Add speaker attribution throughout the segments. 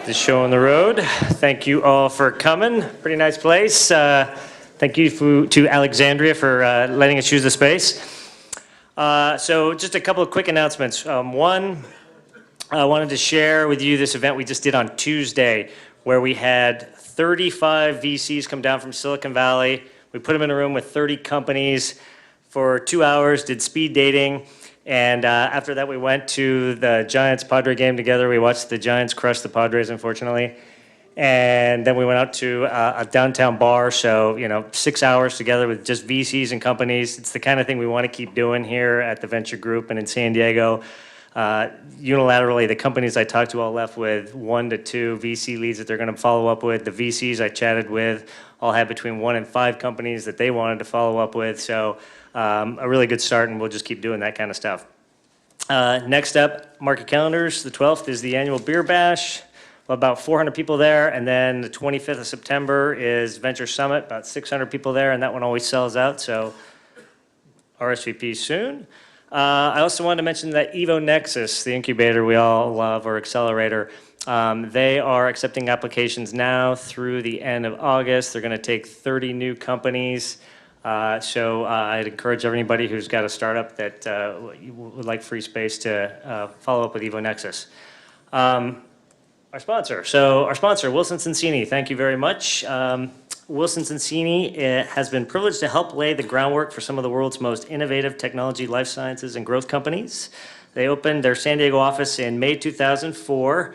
Speaker 1: The show on the road. Thank you all for coming. Pretty nice place. Thank you to Alexandria for letting us use the space. So just a couple of quick announcements. One, I wanted to share with you this event we just did on Tuesday where we had 35 VCs come down from Silicon Valley. We put them in a room with 30 companies for 2 hours, did speed dating. And after that, we went to the Giants-Padre game together. We watched the Giants crush the Padres, unfortunately. And then we went out to a downtown bar. So, 6 hours together with just VCs and companies. It's the kind of thing we want to keep doing here at the Venture Group and in San Diego. Unilaterally, the companies I talked to all left with 1 to 2 VC leads that they're going to follow up with. The VCs I chatted with all had between 1 and 5 companies that they wanted to follow up with. So a really good start, and we'll just keep doing that kind of stuff. Next up, mark your calendars. The 12th is the annual Beer Bash. About 400 people there. And then the 25th of September is Venture Summit, about 600 people there, and that one always sells out. So RSVP soon. I also wanted to mention that Evo Nexus, the incubator we all love, or accelerator, they are accepting applications now through the end of August. They're going to take 30 new companies. So I'd encourage everybody who's got a startup that would like free space to follow up with Evo Nexus. Our sponsor. So our sponsor, Wilson Sonsini, thank you very much. Wilson Sonsini has been privileged to help lay the groundwork for some of the world's most innovative technology, life sciences, and growth companies. They opened their San Diego office in May 2004.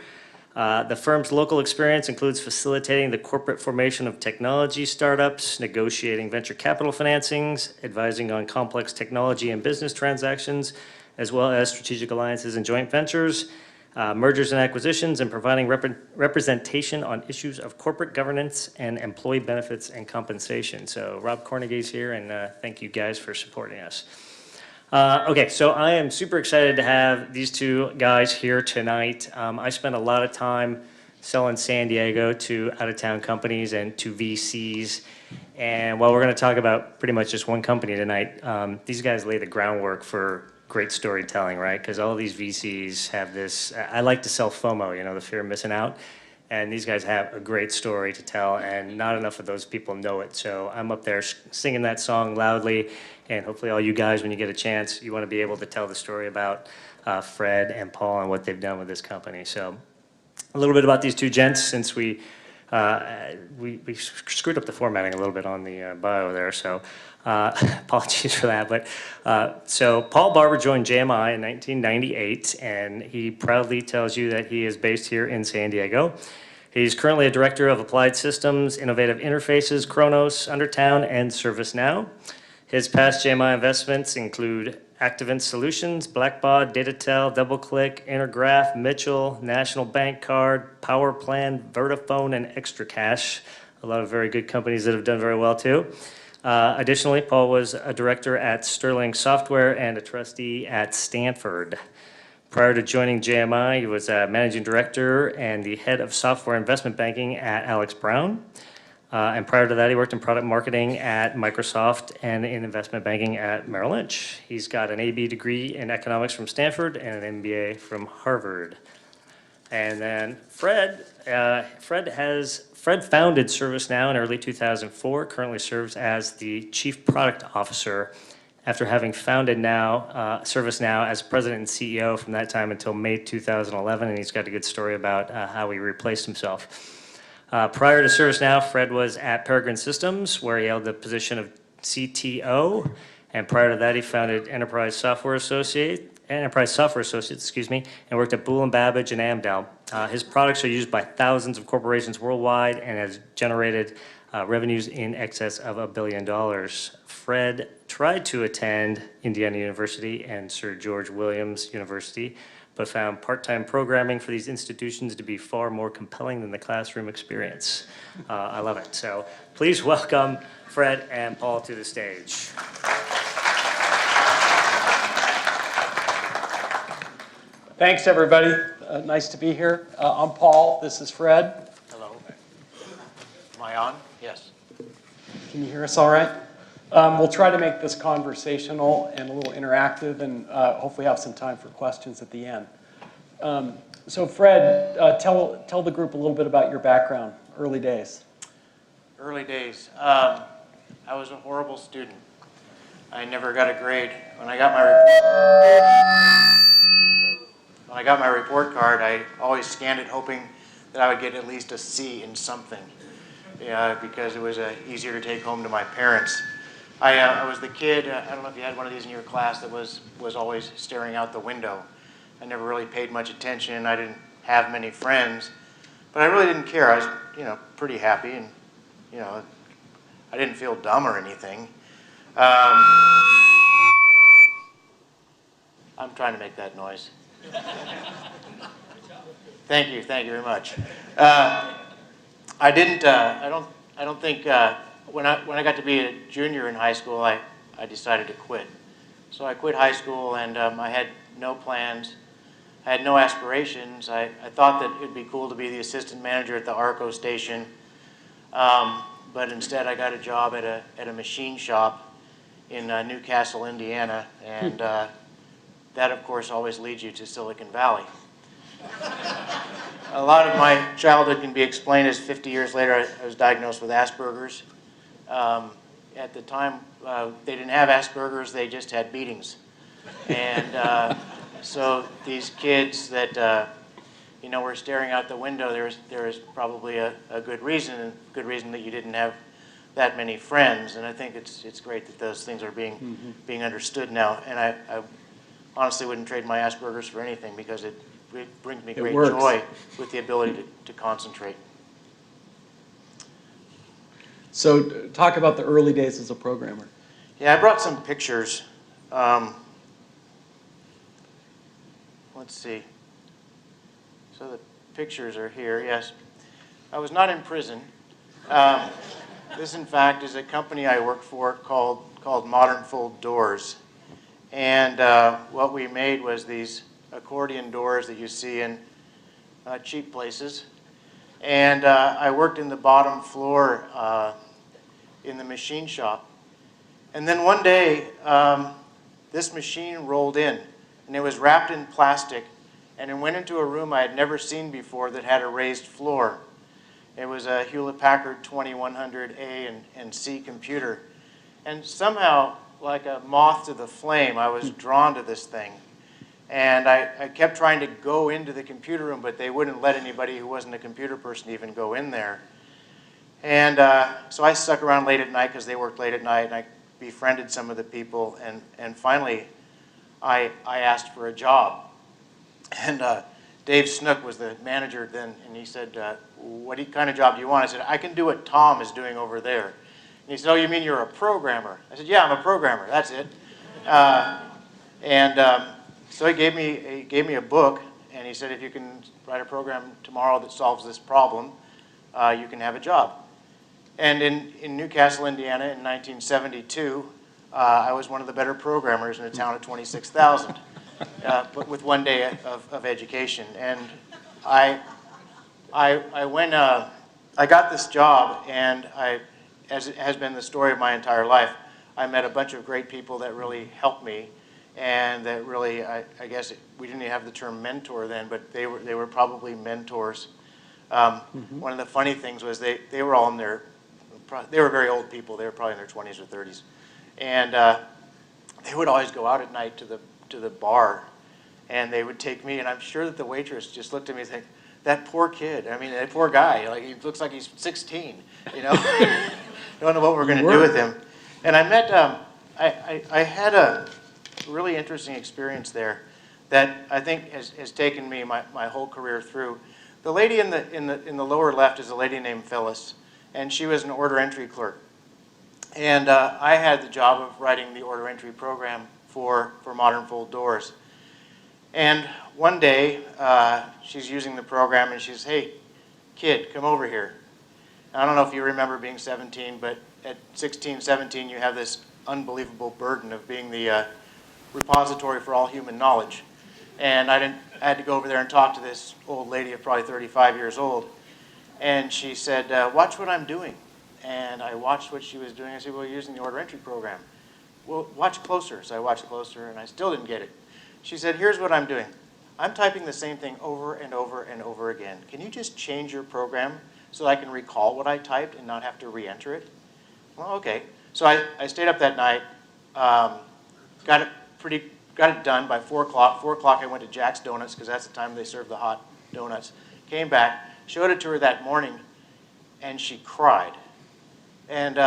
Speaker 1: The firm's local experience includes facilitating the corporate formation of technology startups, negotiating venture capital financings, advising on complex technology and business transactions, as well as strategic alliances and joint ventures, mergers and acquisitions, and providing representation on issues of corporate governance and employee benefits and compensation. So Rob Cornegay's here, and thank you guys for supporting us. Okay, so I am super excited to have these two guys here tonight. I spent a lot of time selling San Diego to out-of-town companies and to VCs. And while we're going to talk about pretty much just one company tonight, these guys lay the groundwork for great storytelling, right? Because all these VCs have this, I like to sell FOMO, the fear of missing out. And these guys have a great story to tell, and not enough of those people know it. So I'm up there singing that song loudly, and hopefully all you guys, when you get a chance, you want to be able to tell the story about Fred and Paul and what they've done with this company. So a little bit about these two gents, since we screwed up the formatting a little bit on the bio there, so apologies for that. But so Paul Barber joined JMI in 1998, and he proudly tells you that he is based here in San Diego. He's currently a director of Applied Systems, Innovative Interfaces, Kronos, Undertown, and ServiceNow. His past JMI investments include Activant Solutions, Blackbaud, DataTel, DoubleClick, Intergraph, Mitchell, National Bank Card, PowerPlan, Vertifone, and ExtraCash. A lot of very good companies that have done very well too. Additionally, Paul was a director at Sterling Software and a trustee at Stanford. Prior to joining JMI, he was a managing director and the head of software investment banking at Alex Brown. And prior to that, he worked in product marketing at Microsoft and in investment banking at Merrill Lynch. He's got an AB degree in economics from Stanford and an MBA from Harvard. And then Fred founded ServiceNow in early 2004, currently serves as the Chief Product Officer after having founded ServiceNow as president and CEO from that time until May 2011, and he's got a good story about how he replaced himself. Prior to ServiceNow, Fred was at Peregrine Systems, where he held the position of CTO, and prior to that, he founded Enterprise Software Associates, and worked at Boole and Babbage and Amdel. His products are used by thousands of corporations worldwide and has generated revenues in excess of $1 billion. Fred tried to attend Indiana University and Sir George Williams University, but found part-time programming for these institutions to be far more compelling than the classroom experience. I love it. So please welcome Fred and Paul to the stage.
Speaker 2: Thanks, everybody. Nice to be here. I'm Paul. This is Fred.
Speaker 3: Hello. Am I on? Yes.
Speaker 2: Can you hear us all right? We'll try to make this conversational and a little interactive, and hopefully have some time for questions at the end. So Fred, tell the group a little bit about your background, early days.
Speaker 3: Early days. I was a horrible student. I never got a grade. When I got my report card, I always scanned it hoping that I would get at least a C in something, because it was easier to take home to my parents. I was the kid, I don't know if you had one of these in your class, that was always staring out the window. I never really paid much attention. I didn't have many friends, but I really didn't care. I was, pretty happy, and, I didn't feel dumb or anything. I'm trying to make that noise. Thank you very much. I don't think when I got to be a junior in high school, I decided to quit. So I quit high school, and I had no plans. I had no aspirations. I thought that it'd be cool to be the assistant manager at the ARCO station, but instead I got a job at a machine shop in Newcastle, Indiana, and that, of course, always leads you to Silicon Valley. A lot of my childhood can be explained as 50 years later, I was diagnosed with Asperger's. At the time, they didn't have Asperger's, they just had beatings. And so these kids that, were staring out the window, there was probably a good reason that you didn't have that many friends. And I think it's great that those things are being understood now. And I honestly wouldn't trade my Asperger's for anything, because it brings me great joy with the ability to concentrate.
Speaker 2: So talk about the early days as a programmer.
Speaker 3: Yeah, I brought some pictures. Let's see. So the pictures are here, yes. I was not in prison. This, in fact, is a company I worked for called Modern Fold Doors. And what we made was these accordion doors that you see in cheap places. And I worked in the bottom floor in the machine shop. And then one day, this machine rolled in, and it was wrapped in plastic, and it went into a room I had never seen before that had a raised floor. It was a Hewlett-Packard 2100A and C computer. And somehow, like a moth to the flame, I was drawn to this thing. And I kept trying to go into the computer room, but they wouldn't let anybody who wasn't a computer person even go in there. And so I stuck around late at night, because they worked late at night, and I befriended some of the people, and finally I asked for a job. And Dave Snook was the manager then, and he said, what kind of job do you want? I said, I can do what Tom is doing over there. And he said, oh, you mean you're a programmer? I said, yeah, I'm a programmer, that's it. So he gave me a book, and he said, if you can write a program tomorrow that solves this problem, you can have a job. And in Newcastle, Indiana, in 1972, I was one of the better programmers in a town of 26,000, but with one day of education. And I got this job, and as it has been the story of my entire life, I met a bunch of great people that really helped me, and that really, I guess we didn't even have the term mentor then, but they were probably mentors. One of the funny things was they were all they were very old people. They were probably in their 20s or 30s. And they would always go out at night to the bar, and they would take me, and I'm sure that the waitress just looked at me and said, that poor kid, I mean, that poor guy, like he looks like he's 16, you know? Don't know what we're going to do with him. And I met, I had a really interesting experience there that I think has taken me my whole career through. The lady in the lower left is a lady named Phyllis, and she was an order entry clerk. And I had the job of writing the order entry program for Modern Fold Doors. And one day, she's using the program, and she says, hey, kid, come over here. I don't know if you remember being 17, but at 16, 17, you have this unbelievable burden of being the repository for all human knowledge. And I had to go over there and talk to this old lady of probably 35 years old. And she said, watch what I'm doing. And I watched what she was doing. I said, well, you're using the order entry program. Well, watch closer. So I watched closer, and I still didn't get it. She said, here's what I'm doing. I'm typing the same thing over and over and over again. Can you just change your program so I can recall what I typed and not have to re-enter it? Well, okay. So I stayed up that night, got it done by 4 o'clock. 4 o'clock I went to Jack's Donuts because that's the time they serve the hot donuts. Came back, showed it to her that morning, and she cried. And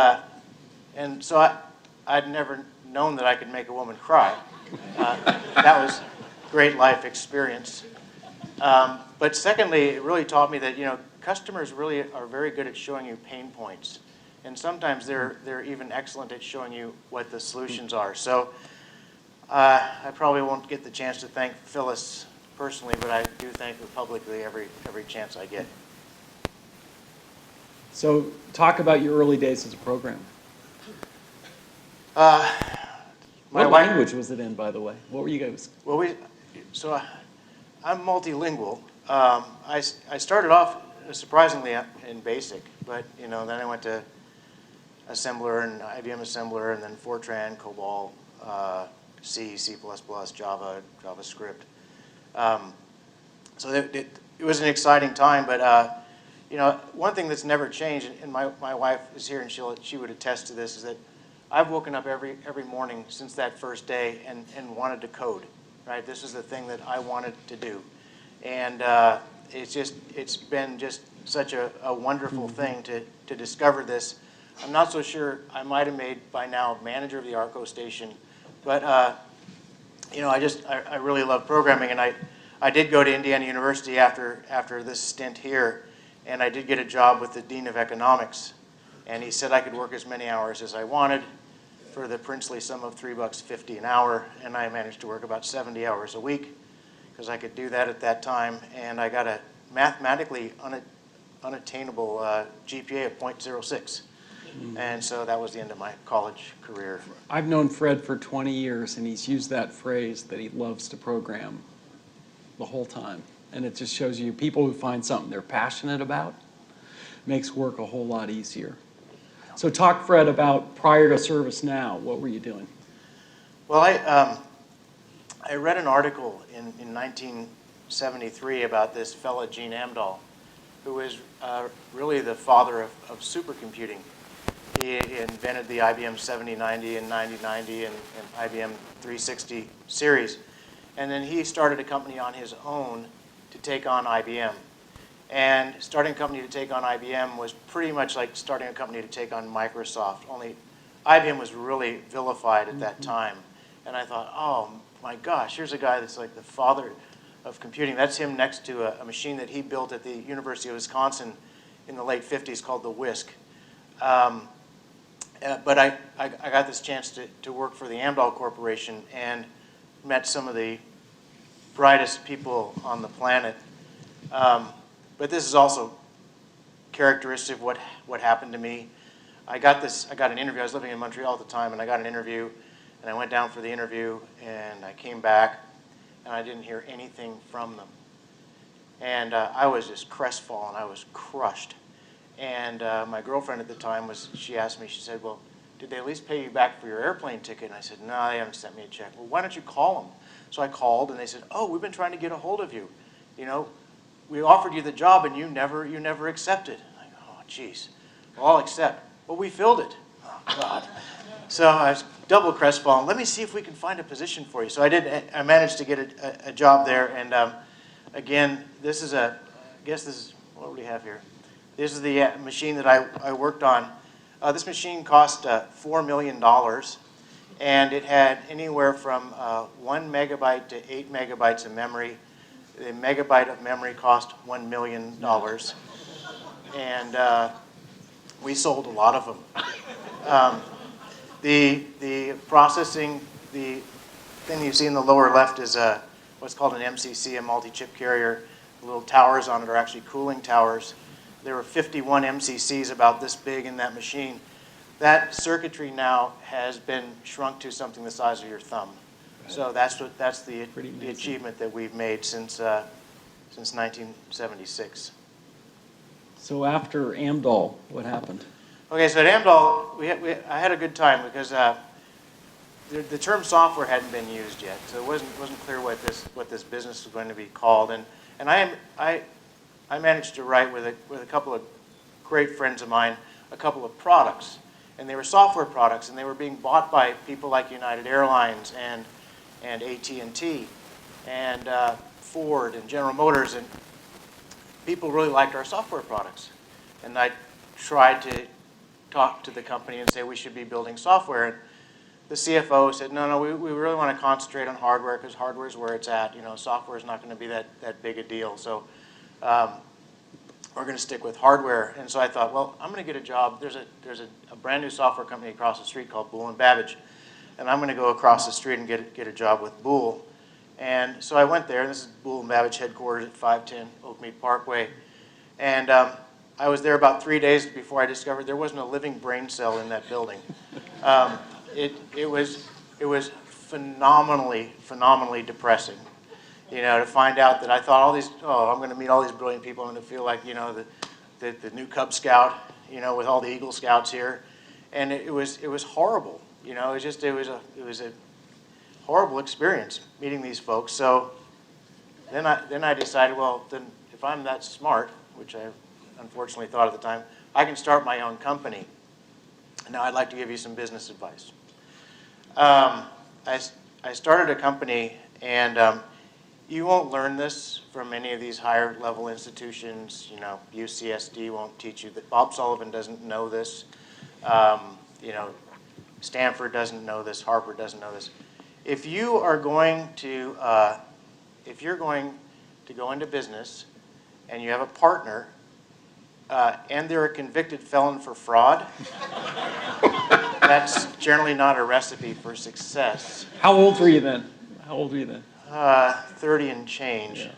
Speaker 3: so I'd never known that I could make a woman cry. That was great life experience. But secondly, it really taught me that, you know, customers really are very good at showing you pain points. And sometimes they're even excellent at showing you what the solutions are. So I probably won't get the chance to thank Phyllis personally, but I do thank her publicly every chance I get.
Speaker 2: So talk about your early days as a programmer. What language was it in, by the way? What were you guys?
Speaker 3: Well, I'm multilingual. I started off surprisingly in BASIC, but you know, then I went to assembler and IBM assembler, and then Fortran, COBOL, C, C++, Java, JavaScript. So it was an exciting time, but you know, one thing that's never changed, and my wife is here, and she would attest to this, is that I've woken up every morning since that first day and wanted to code, right? This is the thing that I wanted to do. And it's been just such a wonderful thing to discover this. I'm not so sure I might have made by now manager of the ARCO station, but you know, I really love programming, and I did go to Indiana University after this stint here, and I did get a job with the Dean of Economics. And he said I could work as many hours as I wanted for the princely sum of $3.50 an hour, and I managed to work about 70 hours a week because I could do that at that time, and I got a mathematically unattainable GPA of .06. And so that was the end of my college career.
Speaker 2: I've known Fred for 20 years, and he's used that phrase that he loves to program the whole time. And it just shows you people who find something they're passionate about makes work a whole lot easier. So talk, Fred, about prior to ServiceNow. What were you doing?
Speaker 3: Well, I read an article in 1973 about this fella, Gene Amdahl, who was really the father of supercomputing. He invented the IBM 7090 and 9090 and IBM 360 series. And then he started a company on his own to take on IBM. And starting a company to take on IBM was pretty much like starting a company to take on Microsoft, only IBM was really vilified at that time. And I thought, oh my gosh, here's a guy that's like the father of computing. That's him next to a machine that he built at the University of Wisconsin in the late 50s called the Whisk. But I got this chance to work for the Amdahl Corporation and met some of the brightest people on the planet. But this is also characteristic of what happened to me. I got an interview. I was living in Montreal at the time, and I got an interview, and I went down for the interview, and I came back, and I didn't hear anything from them. And I was just crestfallen. I was crushed. And my girlfriend at the time she asked me, she said, well, did they at least pay you back for your airplane ticket? And I said, no, they haven't sent me a check. Well, why don't you call them? So I called, and they said, oh, we've been trying to get a hold of you. You know, we offered you the job, and you never accepted. I go, oh, geez. Well, I'll accept. Well, we filled it. Oh, God. So I was double crestfallen. Let me see if we can find a position for you. So I did. I managed to get a job there. And again, this is I guess this is, what do we have here? This is the machine that I worked on. This machine cost $4 million. And it had anywhere from 1 megabyte to 8 megabytes of memory. The megabyte of memory cost $1 million. And we sold a lot of them. The processing, the thing you see in the lower left is what's called an MCC, a multi-chip carrier. The little towers on it are actually cooling towers. There were 51 MCCs about this big in that machine. That circuitry now has been shrunk to something the size of your thumb. So that's the achievement that we've made since 1976.
Speaker 2: So after Amdahl, what happened?
Speaker 3: Okay, so at Amdahl, I had a good time because the term software hadn't been used yet, so it wasn't clear what this business was going to be called. And I managed to write with a couple of great friends of mine a couple of products. And they were software products, and they were being bought by people like United Airlines and AT&T and Ford and General Motors, and people really liked our software products. And I tried to talk to the company and say we should be building software. And the CFO said, no, we really want to concentrate on hardware because hardware is where it's at. You know, software is not going to be that big a deal. So we're going to stick with hardware. And so I thought, well, I'm going to get a job. There's a brand new software company across the street called Boole and Babbage, and I'm going to go across the street and get a job with Boole. And so I went there, and this is Boole and Babbage headquarters at 510 Oakmead Parkway. And I was there about 3 days before I discovered there wasn't a living brain cell in that building. It was phenomenally depressing. You know, to find out that I thought I'm going to meet all these brilliant people. I'm going to feel like, you know, the new Cub Scout, you know, with all the Eagle Scouts here, and it was horrible. You know, it was a horrible experience meeting these folks. So then I decided, well, then if I'm that smart, which I unfortunately thought at the time, I can start my own company. Now I'd like to give you some business advice. I started a company, and you won't learn this from any of these higher level institutions. You know, UCSD won't teach you that. Bob Sullivan doesn't know this. You know, Stanford doesn't know this. Harvard doesn't know this. If you're going to go into business and you have a partner and they're a convicted felon for fraud, that's generally not a recipe for success.
Speaker 2: How old were you then?
Speaker 3: 30 and change.
Speaker 2: Yeah.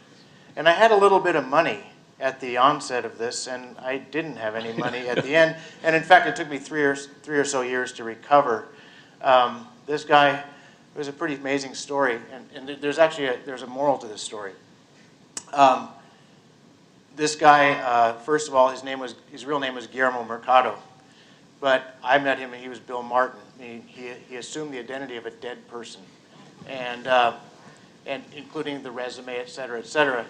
Speaker 3: And I had a little bit of money at the onset of this, and I didn't have any money at the end. And in fact, it took me three or so years to recover. This guy, it was a pretty amazing story, and there's actually there's a moral to this story. This guy, first of all, his real name was Guillermo Mercado, but I met him and he was Bill Martin. He assumed the identity of a dead person, and including the resume, et cetera, et cetera.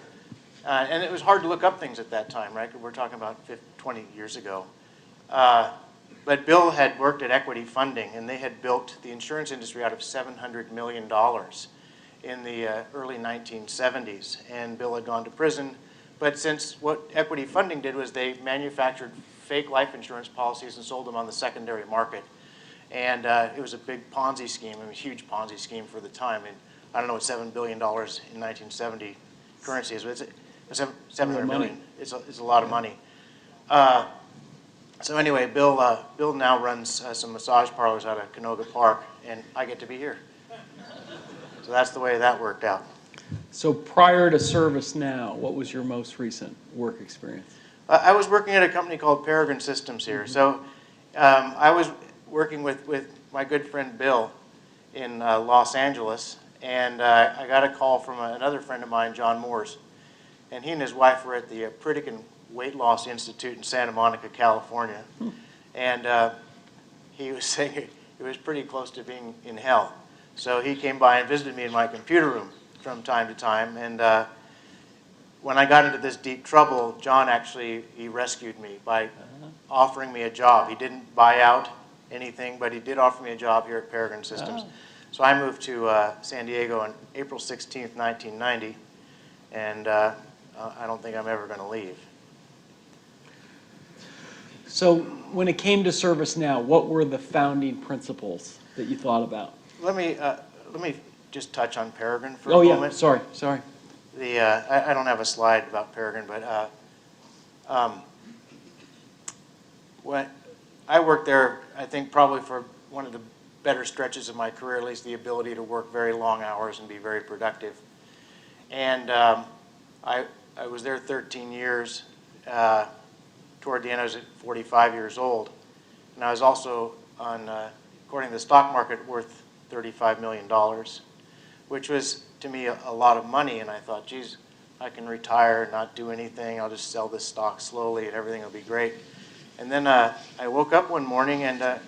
Speaker 3: And it was hard to look up things at that time, right? We're talking about 20 years ago. But Bill had worked at Equity Funding, and they had built the insurance industry out of $700 million in the early 1970s. And Bill had gone to prison. But since what Equity Funding did was they manufactured fake life insurance policies and sold them on the secondary market. And it was a big Ponzi scheme, a huge Ponzi scheme for the time. And I don't know what $7 billion in 1970 currency is, but it's $700 million. It's a lot of money. So anyway, Bill now runs some massage parlors out of Canoga Park, and I get to be here. So that's the way that worked out.
Speaker 2: So prior to ServiceNow, what was your most recent work experience?
Speaker 3: I was working at a company called Peregrine Systems here. So I was working with my good friend Bill in Los Angeles, and I got a call from another friend of mine, John Moores, and he and his wife were at the Pritikin Weight Loss Institute in Santa Monica, California, and he was saying it was pretty close to being in hell. So he came by and visited me in my computer room from time to time, and when I got into this deep trouble, John actually, he rescued me by offering me a job. He didn't buy out anything, but he did offer me a job here at Peregrine Systems. So I moved to San Diego on April 16th, 1990, and I don't think I'm ever going to leave.
Speaker 2: So when it came to ServiceNow, what were the founding principles that you thought about?
Speaker 3: Let me just touch on Peregrine for
Speaker 2: Oh
Speaker 3: a
Speaker 2: yeah,
Speaker 3: moment.
Speaker 2: sorry.
Speaker 3: I don't have a slide about Peregrine, but when I worked there, I think probably for one of the better stretches of my career, at least the ability to work very long hours and be very productive. And I was there 13 years. Toward the end, I was at 45 years old. And I was also, according to the stock market, worth $35 million, which was, to me, a lot of money. And I thought, geez, I can retire and not do anything. I'll just sell this stock slowly and everything will be great. And then I woke up one morning and,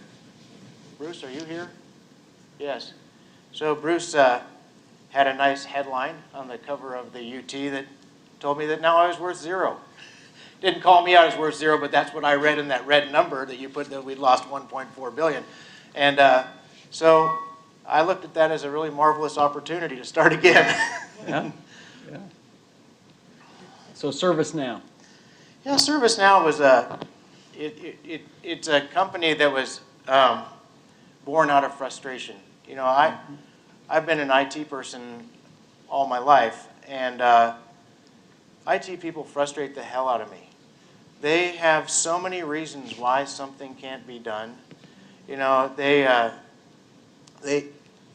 Speaker 3: Bruce, are you here? Yes. So Bruce had a nice headline on the cover of the UT that told me that now I was worth zero. Didn't call me out as worth zero, but that's what I read in that red number that you put that we'd lost 1.4 billion. And so I looked at that as a really marvelous opportunity to start again.
Speaker 2: Yeah. So ServiceNow.
Speaker 3: Yeah, ServiceNow was it's a company that was born out of frustration. You know, I've been an IT person all my life, and IT people frustrate the hell out of me. They have so many reasons why something can't be done. You know, they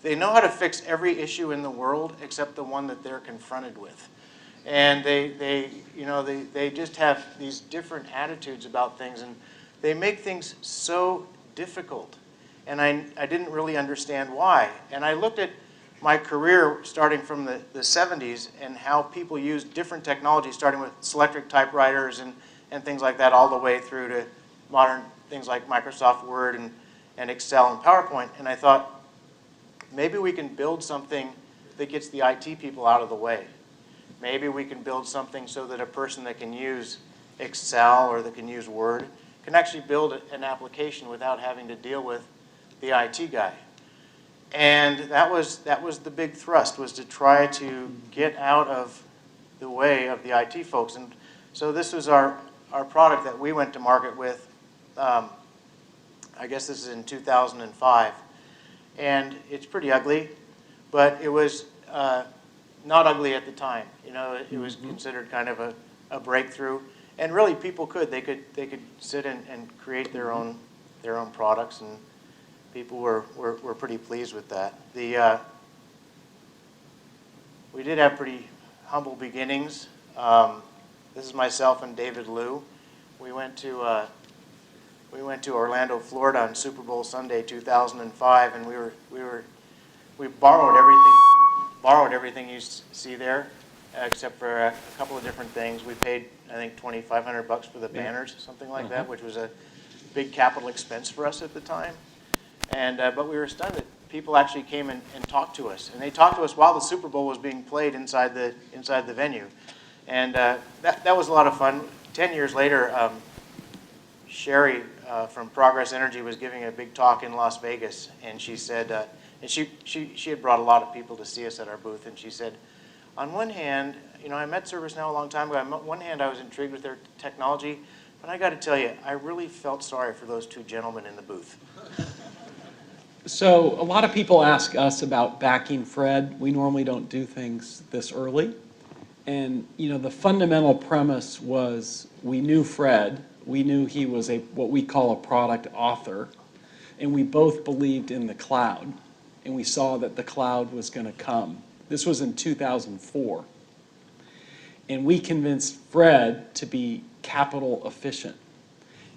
Speaker 3: know how to fix every issue in the world except the one that they're confronted with. And they just have these different attitudes about things, and they make things so difficult. And I didn't really understand why. And I looked at my career starting from the 70s and how people used different technologies, starting with Selectric typewriters and things like that, all the way through to modern things like Microsoft Word and Excel and PowerPoint. And I thought, maybe we can build something that gets the IT people out of the way. Maybe we can build something so that a person that can use Excel or that can use Word can actually build an application without having to deal with the IT guy. And that was the big thrust, was to try to get out of the way of the IT folks. And so this was our product that we went to market with. I guess this is in 2005. And it's pretty ugly, but it was not ugly at the time. You know, it was considered kind of a breakthrough. And really, people could. They could sit and create their own products, and people were pretty pleased with that. We did have pretty humble beginnings. This is myself and David Liu. We went to Orlando, Florida on Super Bowl Sunday 2005, and we borrowed everything you see there, except for a couple of different things. We paid, I think, $2,500 for the banners, something like that, which was a big capital expense for us at the time. And but we were stunned that people actually came and talked to us, and they talked to us while the Super Bowl was being played inside the venue, and that was a lot of fun. 10 years later, Sherry from Progress Energy was giving a big talk in Las Vegas, and she said, and she had brought a lot of people to see us at our booth, and she said, on one hand, you know, I met ServiceNow a long time ago. On one hand, I was intrigued with their technology, but I got to tell you, I really felt sorry for those two gentlemen in the booth.
Speaker 2: So a lot of people ask us about backing Fred. We normally don't do things this early. And you know, the fundamental premise was we knew Fred. We knew he was what we call a product author. And we both believed in the cloud. And we saw that the cloud was going to come. This was in 2004. And we convinced Fred to be capital efficient.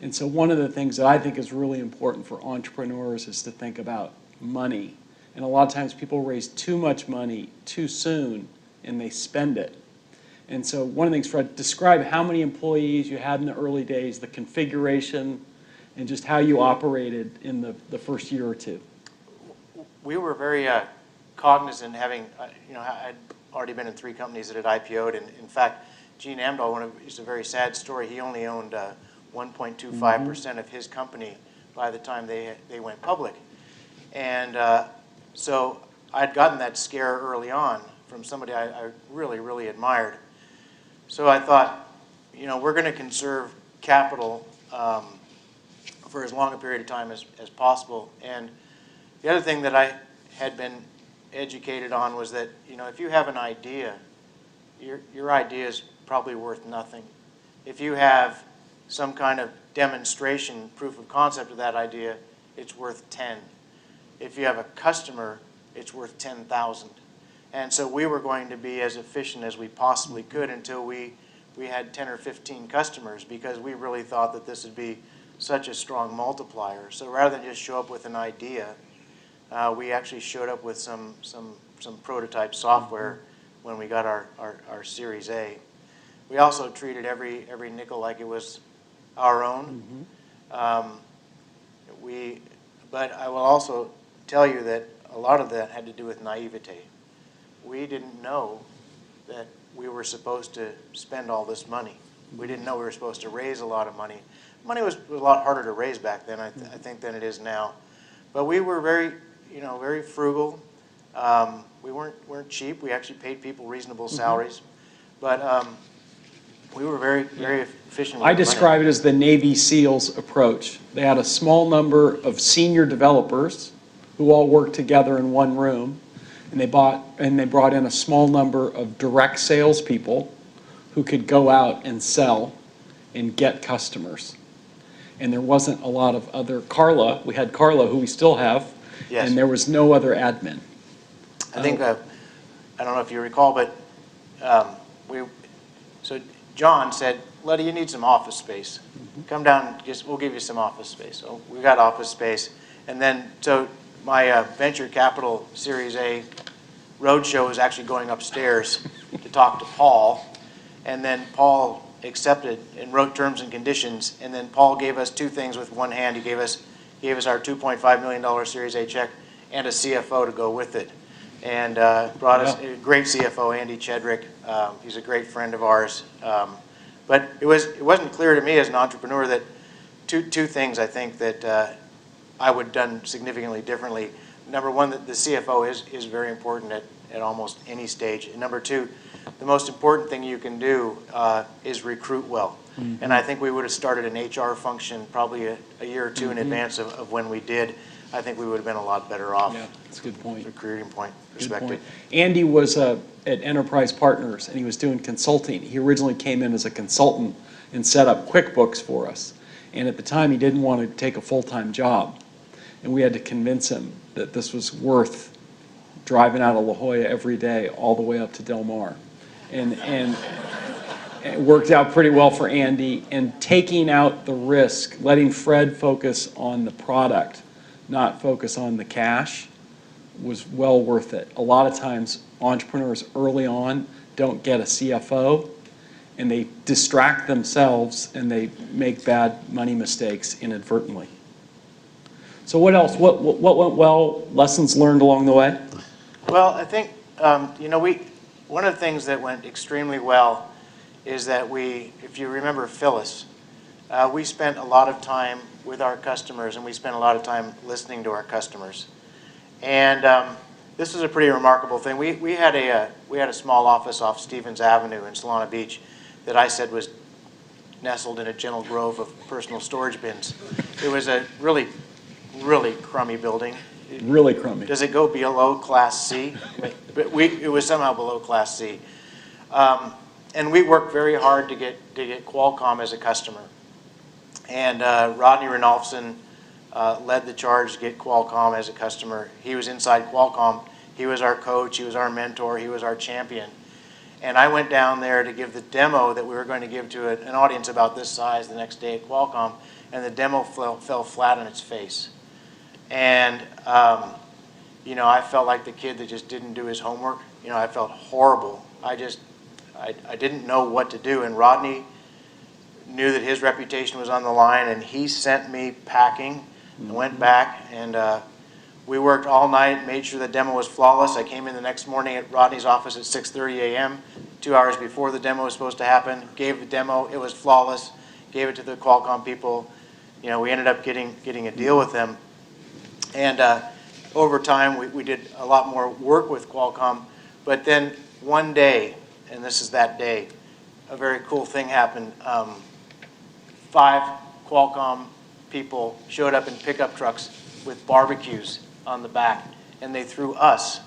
Speaker 2: And so one of the things that I think is really important for entrepreneurs is to think about money. And a lot of times people raise too much money too soon and they spend it. And so one of the things, Fred, describe how many employees you had in the early days, the configuration, and just how you operated in the first year or two.
Speaker 3: We were very cognizant, having, you know, I'd already been in 3 companies that had IPO'd, and in fact, Gene Amdahl, it's a very sad story. He only owned 1.25% of his company by the time they went public. And so I'd gotten that scare early on from somebody I really, really admired. So I thought, you know, we're going to conserve capital for as long a period of time as possible. And the other thing that I had been educated on was that, you know, if you have an idea, your idea is probably worth nothing. If you have some kind of demonstration, proof of concept of that idea, it's worth 10. If you have a customer, it's worth 10,000. And so we were going to be as efficient as we possibly could until we had 10 or 15 customers, because we really thought that this would be such a strong multiplier. So rather than just show up with an idea, we actually showed up with some prototype software when we got our Series A. We also treated every nickel like it was our own. But I will also tell you that a lot of that had to do with naivete. We didn't know that we were supposed to spend all this money. We didn't know we were supposed to raise a lot of money. Money was a lot harder to raise back then, I think, than it is now. But we were very, you know, very frugal. We weren't cheap. We actually paid people reasonable salaries. But we were very, very efficient.
Speaker 2: I describe it as the Navy SEALs approach. They had a small number of senior developers who all worked together in one room, and they brought in a small number of direct salespeople who could go out and sell and get customers. And there wasn't a lot of other we had Carla, who we still have,
Speaker 3: yes.
Speaker 2: And there was no other admin.
Speaker 3: I think, I don't know if you recall, but so John said, Luddy, you need some office space. Come down, we'll give you some office space. So we got office space. And then, so my venture capital Series A roadshow was actually going upstairs to talk to Paul. And then Paul accepted and wrote terms and conditions. And then Paul gave us two things with one hand. He gave us our $2.5 million Series A check and a CFO to go with it. And brought us a great CFO, Andy Chedrick. He's a great friend of ours. But it wasn't clear to me as an entrepreneur that two things I think that I would have done significantly differently. Number one, that the CFO is very important at almost any stage. And number two, the most important thing you can do is recruit well. And I think we would have started an HR function probably a year or two in advance of when we did. I think we would have been a lot better off.
Speaker 2: Yeah, that's a good point.
Speaker 3: From a recruiting point
Speaker 2: Good
Speaker 3: perspective.
Speaker 2: point. Andy was at Enterprise Partners, and he was doing consulting. He originally came in as a consultant and set up QuickBooks for us. And at the time, he didn't want to take a full-time job. And we had to convince him that this was worth driving out of La Jolla every day all the way up to Del Mar. And it worked out pretty well for Andy. And taking out the risk, letting Fred focus on the product, not focus on the cash, was well worth it. A lot of times, entrepreneurs early on don't get a CFO, and they distract themselves, and they make bad money mistakes inadvertently. So what else? What went well? Lessons learned along the way?
Speaker 3: Well, I think, you know, one of the things that went extremely well is that if you remember Phyllis, we spent a lot of time with our customers, and we spent a lot of time listening to our customers. And this is a pretty remarkable thing. We had a small office off Stevens Avenue in Solana Beach that I said was nestled in a gentle grove of personal storage bins. It was a really, really crummy building.
Speaker 2: Really crummy.
Speaker 3: Does it go below Class C? But it was somehow below Class C. And we worked very hard to get Qualcomm as a customer. And Rodney Renolfson led the charge to get Qualcomm as a customer. He was inside Qualcomm. He was our coach. He was our mentor. He was our champion. And I went down there to give the demo that we were going to give to an audience about this size the next day at Qualcomm, and the demo fell flat on its face. And, you know, I felt like the kid that just didn't do his homework. You know, I felt horrible. I didn't know what to do. And Rodney knew that his reputation was on the line, and he sent me packing and went back. And we worked all night, made sure the demo was flawless. I came in the next morning at Rodney's office at 6:30 a.m., 2 hours before the demo was supposed to happen, gave the demo. It was flawless. Gave it to the Qualcomm people. we ended up getting a deal with them. And over time, we did a lot more work with Qualcomm. But then one day, and this is that day, a very cool thing happened. 5 Qualcomm people showed up in pickup trucks with barbecues on the back, and they threw us,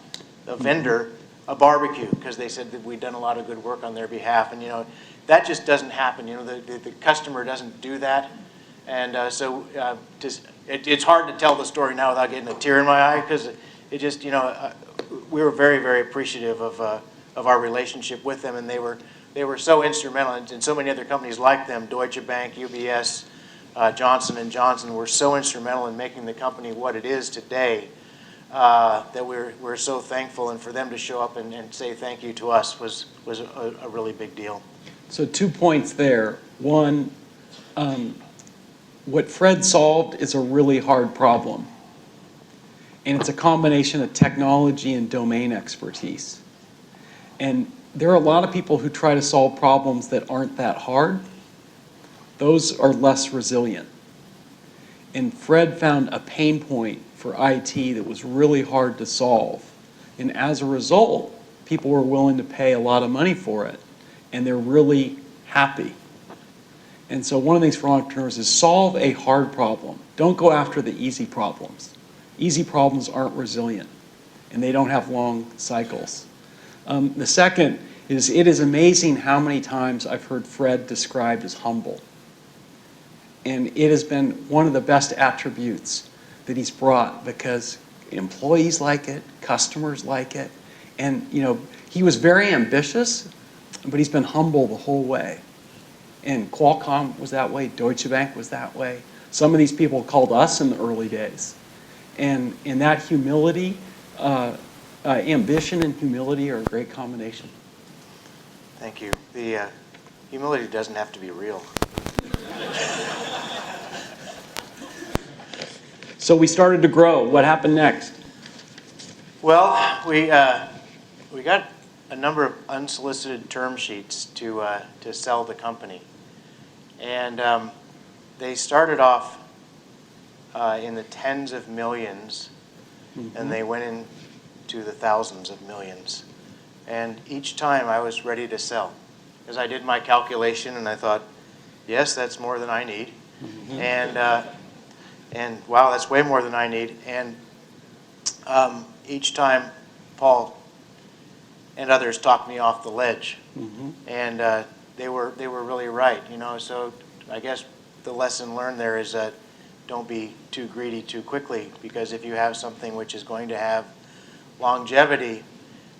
Speaker 3: the vendor, a barbecue because they said that we'd done a lot of good work on their behalf. And that just doesn't happen. The customer doesn't do that. And it's hard to tell the story now without getting a tear in my eye, because it just, we were very, very appreciative of our relationship with them, and they were so instrumental, and so many other companies like them, Deutsche Bank, UBS, Johnson & Johnson, were so instrumental in making the company what it is today, that we're so thankful, and for them to show up and say thank you to us was a really big deal.
Speaker 2: So 2 points there. One, what Fred solved is a really hard problem. And it's a combination of technology and domain expertise. And there are a lot of people who try to solve problems that aren't that hard. Those are less resilient. And Fred found a pain point for IT that was really hard to solve. And as a result, people were willing to pay a lot of money for it. And they're really happy. And so one of the things for entrepreneurs is solve a hard problem. Don't go after the easy problems. Easy problems aren't resilient, and they don't have long cycles. The second is, it is amazing how many times I've heard Fred described as humble. And it has been one of the best attributes that he's brought, because employees like it, customers like it. And he was very ambitious, but he's been humble the whole way. And Qualcomm was that way, Deutsche Bank was that way. Some of these people called us in the early days. And that humility, ambition and humility are a great combination.
Speaker 3: Thank you. The humility doesn't have to be real.
Speaker 2: So we started to grow. What happened next?
Speaker 3: Well, we got a number of unsolicited term sheets to sell the company. And they started off in the tens of millions, and they went into the thousands of millions. And each time I was ready to sell, because I did my calculation and I thought, yes, that's more than I need. And wow, that's way more than I need. And each time Paul and others talked me off the ledge. And they were really right, So I guess the lesson learned there is that don't be too greedy too quickly, because if you have something which is going to have longevity,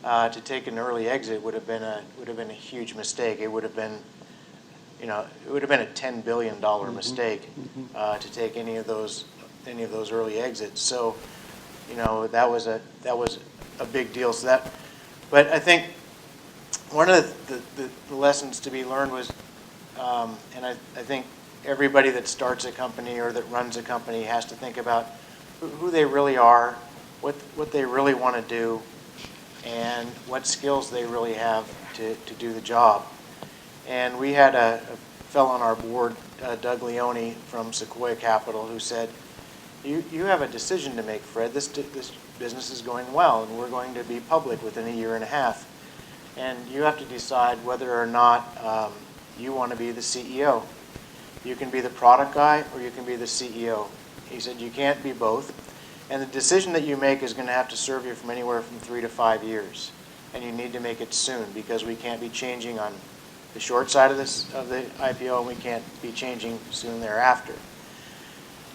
Speaker 3: to take an early exit would have been a huge mistake. It would have been, it would have been a $10 billion mistake to take any of those early exits. So, that was a big deal. So but I think one of the lessons to be learned was, and I think everybody that starts a company or that runs a company has to think about who they really are, what they really want to do, and what skills they really have to do the job. And we had a fellow on our board, Doug Leone from Sequoia Capital, who said, you have a decision to make, Fred. This business is going well, and we're going to be public within a year and a half. And you have to decide whether or not you want to be the CEO. You can be the product guy, or you can be the CEO. He said you can't be both. And the decision that you make is going to have to serve you from anywhere from 3 to 5 years. And you need to make it soon, because we can't be changing on the short side of the IPO, and we can't be changing soon thereafter.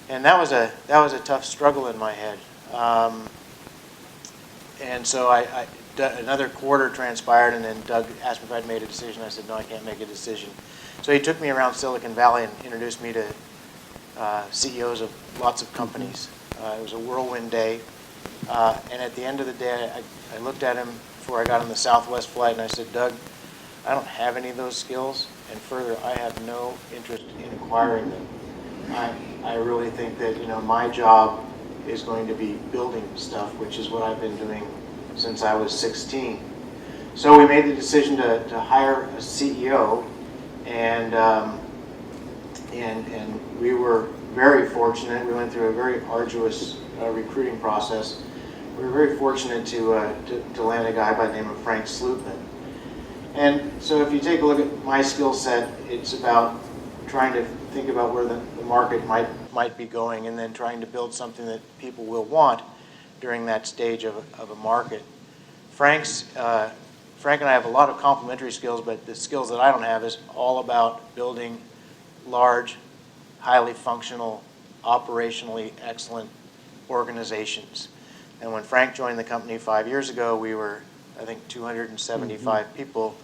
Speaker 3: And that was a tough struggle in my head. And so another quarter transpired, and then Doug asked me if I'd made a decision. I said, no, I can't make a decision. So he took me around Silicon Valley and introduced me to CEOs of lots of companies. It was a whirlwind day. And at the end of the day, I looked at him before I got on the Southwest flight, and I said, Doug, I don't have any of those skills, and further, I have no interest in acquiring them. I really think that my job is going to be building stuff, which is what I've been doing since I was 16. So we made the decision to hire a CEO, and we were very fortunate. We went through a very arduous recruiting process. We were very fortunate to land a guy by the name of Frank Slootman. And so if you take a look at my skill set, it's about trying to think about where the market might be going, and then trying to build something that people will want during that stage of a market. Frank and I have a lot of complementary skills, but the skills that I don't have is all about building large, highly functional, operationally excellent organizations. And when Frank joined the company 5 years ago, we were, I think, 275 people,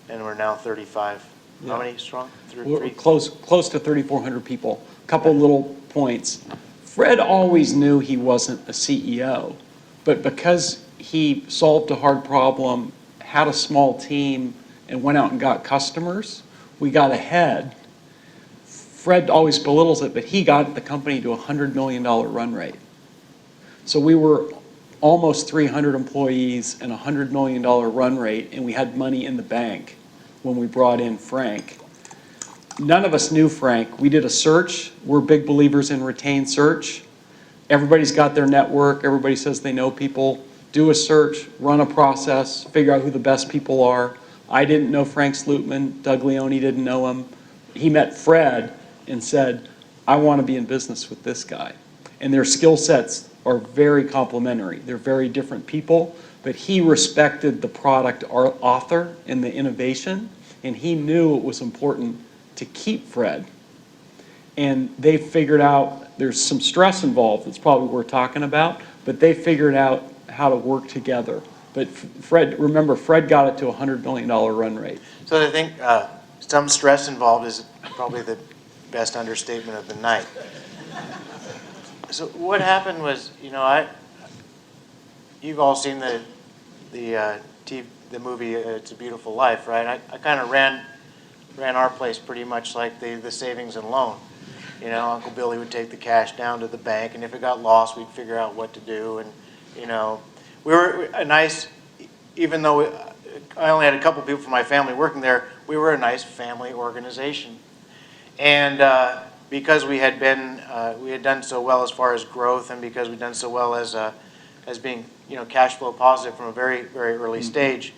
Speaker 3: and we're now 35.
Speaker 2: Yeah.
Speaker 3: How many strong?
Speaker 2: We're close to 3,400 people. Couple little points. Fred always knew he wasn't a CEO, but because he solved a hard problem, had a small team, and went out and got customers, we got ahead. Fred always belittles it, but he got the company to a $100 million run rate. So we were almost 300 employees and a $100 million run rate, and we had money in the bank when we brought in Frank. None of us knew Frank. We did a search. We're big believers in retained search. Everybody's got their network. Everybody says they know people. Do a search, run a process, figure out who the best people are. I didn't know Frank Slootman. Doug Leone didn't know him. He met Fred and said, I want to be in business with this guy. And their skill sets are very complementary. They're very different people, but he respected the product author and the innovation, and he knew it was important to keep Fred. And they figured out there's some stress involved that's probably worth talking about, but they figured out how to work together. But remember, Fred got it to a $100 million run rate.
Speaker 3: So I think some stress involved is probably the best understatement of the night. So what happened was, you've all seen the movie It's a Beautiful Life, right? I kind of ran our place pretty much like the savings and loan. Uncle Billy would take the cash down to the bank, and if it got lost, we'd figure out what to do. And we were a nice, even though I only had a couple people from my family working there, we were a nice family organization. And because we had done so well as far as growth, and because we'd done so well as being cash flow positive from a very, very early stage,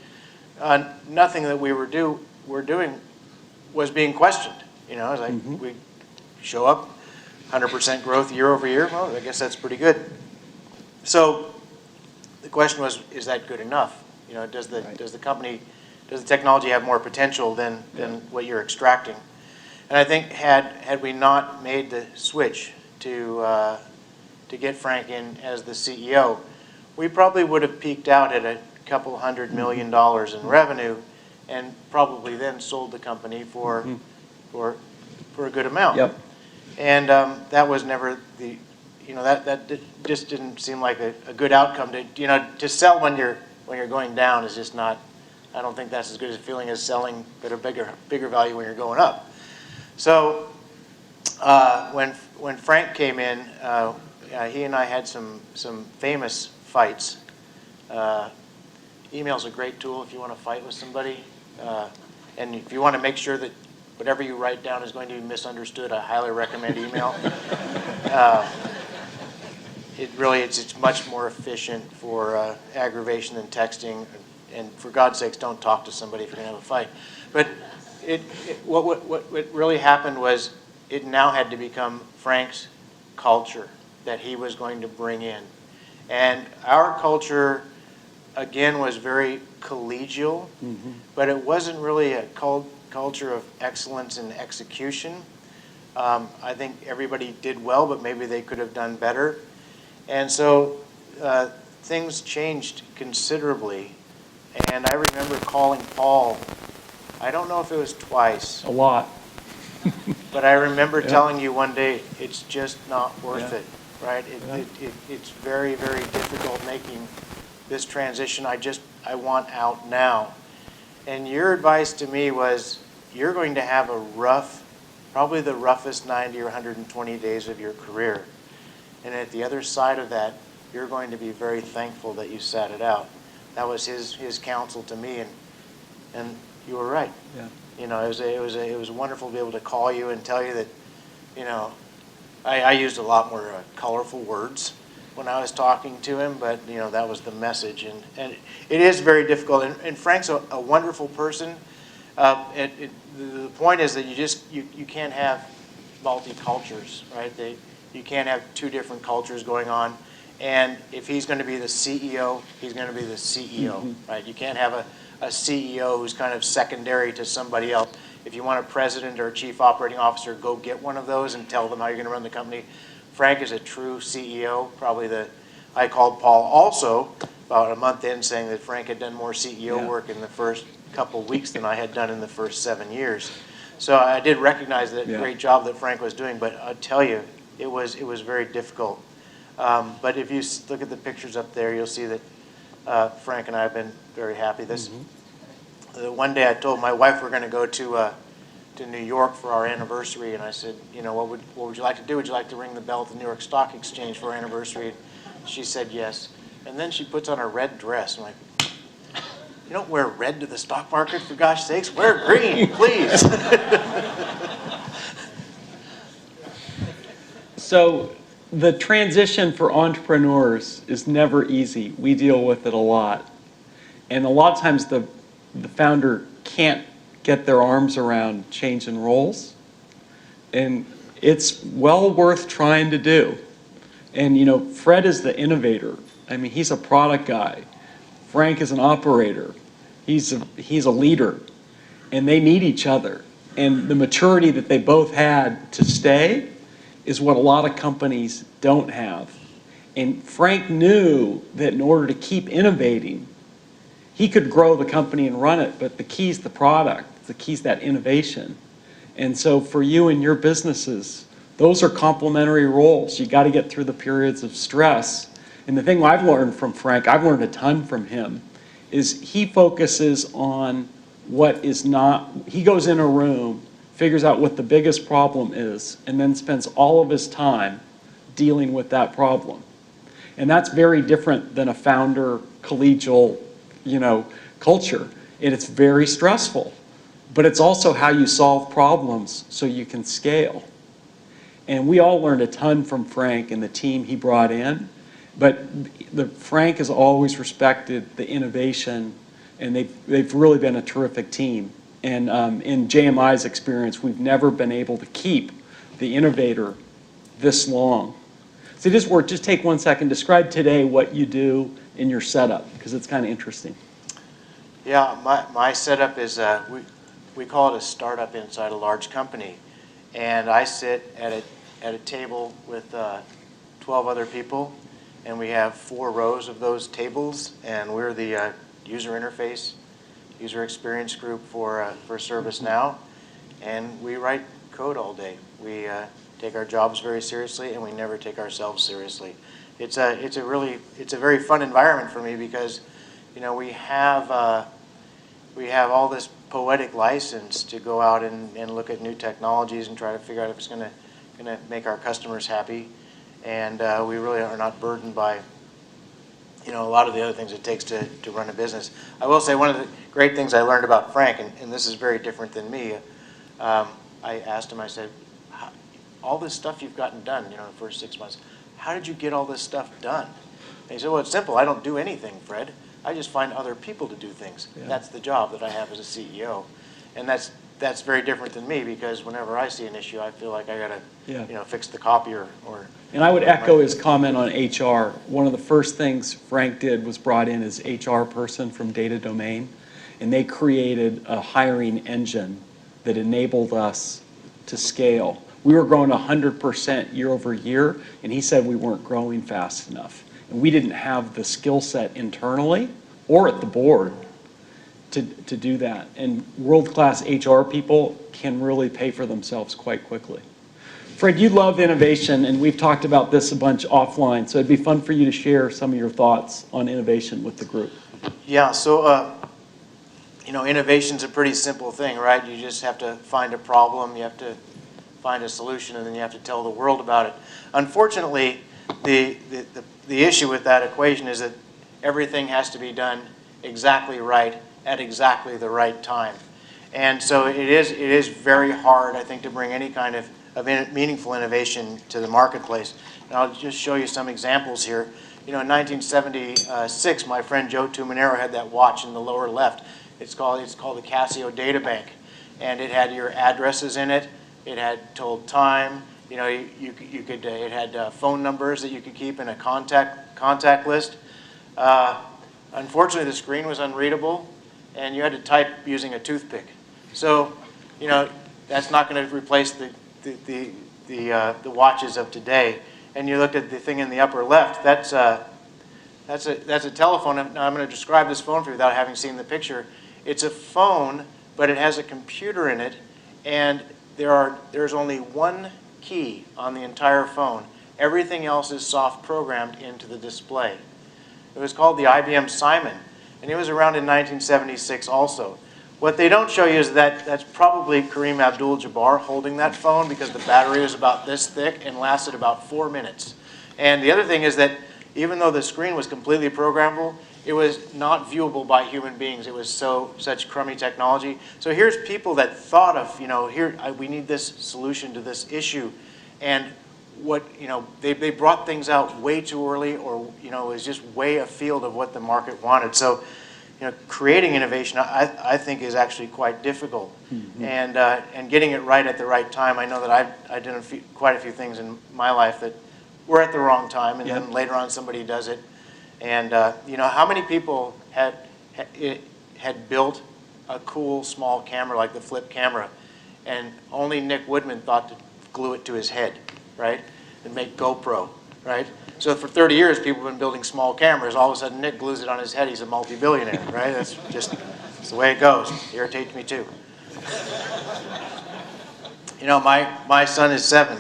Speaker 3: nothing that we were doing was being questioned. It's like we show up, 100% growth year over year. Well, I guess that's pretty good. So the question was, is that good enough? Does the technology have more potential than what you're extracting? And I think had we not made the switch to get Frank in as the CEO, we probably would have peaked out at a couple $100 million in revenue, and probably then sold the company for a good amount.
Speaker 2: Yep.
Speaker 3: And that was never that just didn't seem like a good outcome. To sell when you're going down is just not. I don't think that's as good a feeling as selling at a bigger value when you're going up. So when Frank came in, he and I had some famous fights. Email's a great tool if you want to fight with somebody, and if you want to make sure that whatever you write down is going to be misunderstood, I highly recommend email. It's much more efficient for aggravation than texting. And for God's sakes, don't talk to somebody if you're going to have a fight. But what really happened was it now had to become Frank's culture that he was going to bring in. And our culture, again, was very collegial, but it wasn't really a culture of excellence in execution. I think everybody did well, but maybe they could have done better. And so things changed considerably. And I remember calling Paul, I don't know if it was twice.
Speaker 2: A lot.
Speaker 3: But I remember telling you one day, it's just not worth it, right? It's very, very difficult making this transition. I want out now. And your advice to me was, you're going to have probably the roughest 90 or 120 days of your career. And at the other side of that, you're going to be very thankful that you sat it out. That was his counsel to me, and you were right.
Speaker 2: Yeah.
Speaker 3: It was wonderful to be able to call you and tell you that, I used a lot more colorful words when I was talking to him, but that was the message, and it is very difficult. And Frank's a wonderful person. The point is that you can't have multi-cultures, right? You can't have two different cultures going on. And if he's going to be the CEO, he's going to be the CEO, right? You can't have a CEO who's kind of secondary to somebody else. If you want a president or a chief operating officer, go get one of those and tell them how you're going to run the company. Frank is a true CEO. I called Paul also about a month in saying that Frank had done more CEO work in the first couple weeks than I had done in the first 7 years. So I did recognize that great job that Frank was doing, but I'll tell you, it was very difficult. But if you look at the pictures up there, you'll see that Frank and I have been very happy. One day I told my wife we're going to go to New York for our anniversary, and I said, what would you like to do? Would you like to ring the bell at the New York Stock Exchange for our anniversary? She said yes. And then she puts on a red dress. I'm like, you don't wear red to the stock market, for gosh sakes. Wear green, please.
Speaker 2: So the transition for entrepreneurs is never easy. We deal with it a lot. And a lot of times the founder can't get their arms around changing roles. And it's well worth trying to do. And Fred is the innovator. I mean, he's a product guy. Frank is an operator. He's a leader. And they need each other. And the maturity that they both had to stay is what a lot of companies don't have. And Frank knew that in order to keep innovating, he could grow the company and run it, but the key's the product, the key's that innovation. And so for you and your businesses, those are complementary roles. You got to get through the periods of stress. And the thing I've learned from Frank, I've learned a ton from him, is he focuses on what is not, he goes in a room, figures out what the biggest problem is, and then spends all of his time dealing with that problem. And that's very different than a founder collegial, culture. And it's very stressful. But it's also how you solve problems so you can scale. And we all learned a ton from Frank and the team he brought in. But Frank has always respected the innovation, and they've really been a terrific team. And in JMI's experience, we've never been able to keep the innovator this long. So just take 1 second. Describe today what you do in your setup, because it's kind of interesting.
Speaker 3: Yeah, my setup is, we call it a startup inside a large company. And I sit at a table with 12 other people, and we have 4 rows of those tables, and we're the user interface, user experience group for ServiceNow, and we write code all day. We take our jobs very seriously, and we never take ourselves seriously. It's a very fun environment for me because, we have all this poetic license to go out and look at new technologies and try to figure out if it's going to make our customers happy, and we really are not burdened by a lot of the other things it takes to run a business. I will say one of the great things I learned about Frank, and this is very different than me, I asked him, I said, all this stuff you've gotten done, in the first 6 months, how did you get all this stuff done? And he said, well, it's simple. I don't do anything, Fred. I just find other people to do things. Yeah. That's the job that I have as a CEO. And that's very different than me, because whenever I see an issue, I feel like I got to fix the copy or.
Speaker 2: And I would echo his comment on HR. One of the first things Frank did was brought in his HR person from Data Domain, and they created a hiring engine that enabled us to scale. We were growing 100% year over year, and he said we weren't growing fast enough. And we didn't have the skill set internally or at the board to do that. And world-class HR people can really pay for themselves quite quickly. Fred, you love innovation, and we've talked about this a bunch offline, so it'd be fun for you to share some of your thoughts on innovation with the group.
Speaker 3: Yeah, so innovation's a pretty simple thing, right? You just have to find a problem, you have to find a solution, and then you have to tell the world about it. Unfortunately, the issue with that equation is that everything has to be done exactly right at exactly the right time. And so it is very hard, I think, to bring any kind of meaningful innovation to the marketplace. And I'll just show you some examples here. You know, in 1976, my friend Joe Tumanero had that watch in the lower left. It's called the Casio Data Bank, and it had your addresses in it. It had told time. You know, it had phone numbers that you could keep in a contact list. Unfortunately, the screen was unreadable, and you had to type using a toothpick. So, you know, that's not going to replace the watches of today. And you look at the thing in the upper left. That's a telephone. Now I'm going to describe this phone for you without having seen the picture. It's a phone, but it has a computer in it, and there's only one key on the entire phone. Everything else is soft programmed into the display. It was called the IBM Simon, and it was around in 1976 also. What they don't show you is that that's probably Kareem Abdul-Jabbar holding that phone, because the battery was about this thick and lasted about 4 minutes. And the other thing is that even though the screen was completely programmable, it was not viewable by human beings. It was such crummy technology. So here's people that thought of, you know, we need this solution to this issue, and they brought things out way too early, or it was just way afield of what the market wanted. So, creating innovation, I think, is actually quite difficult, and getting it right at the right time. I know that I've done quite a few things in my life that were at the wrong time, and then later on somebody does it. And how many people had built a cool small camera like the flip camera, and only Nick Woodman thought to glue it to his head, right, and make GoPro, right? So for 30 years, people have been building small cameras. All of a sudden, Nick glues it on his head. He's a multi-billionaire, right? That's the way it goes. It irritates me too. My son is 7.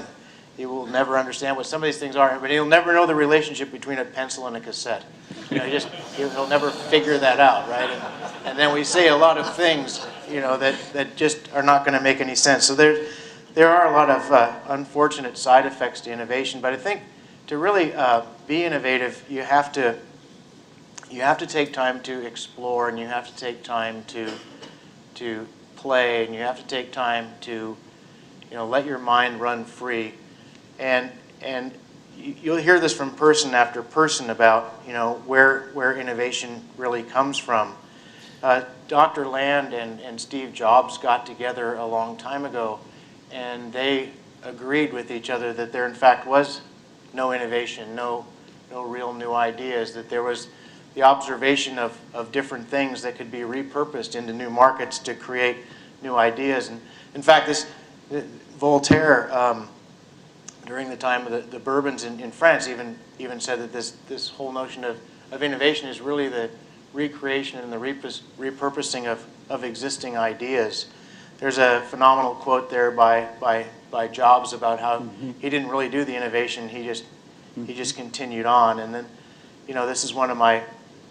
Speaker 3: He will never understand what some of these things are, but he'll never know the relationship between a pencil and a cassette. He'll never figure that out, right? And then we say a lot of things, that just are not going to make any sense. So there are a lot of unfortunate side effects to innovation, but I think to really be innovative, you have to take time to explore, and you have to take time to play, and you have to take time to let your mind run free. And you'll hear this from person after person about where innovation really comes from. Dr. Land and Steve Jobs got together a long time ago, and they agreed with each other that there in fact was no innovation, no real new ideas, that there was the observation of different things that could be repurposed into new markets to create new ideas. And in fact, Voltaire, during the time of the Bourbons in France, even said that this whole notion of innovation is really the recreation and the repurposing of existing ideas. There's a phenomenal quote there by Jobs about how he didn't really do the innovation, he just continued on. And then, this is one of my,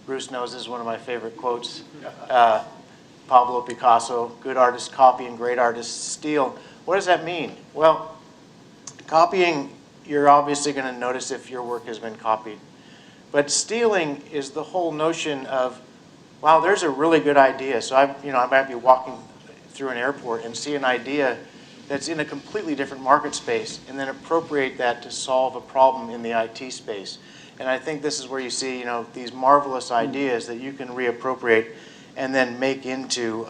Speaker 3: Bruce knows this is one of my favorite quotes. Pablo Picasso, good artists copy and great artists steal. What does that mean? Well, copying, you're obviously going to notice if your work has been copied. But stealing is the whole notion of, wow, there's a really good idea. So I might be walking through an airport and see an idea that's in a completely different market space, and then appropriate that to solve a problem in the IT space. And I think this is where you see, these marvelous ideas that you can reappropriate and then make into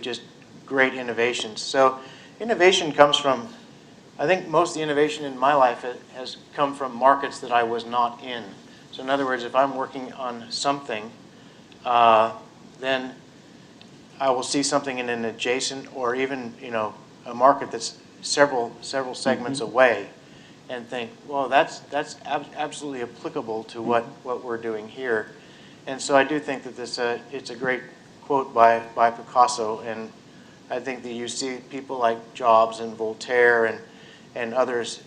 Speaker 3: just great innovations. So innovation comes from, I think most of the innovation in my life has come from markets that I was not in. So in other words, if I'm working on something, then I will see something in an adjacent or even a market that's several segments away, and think, well, that's absolutely applicable to what we're doing here. And so I do think that it's a great quote by Picasso, and I think that you see people like Jobs and Voltaire and others,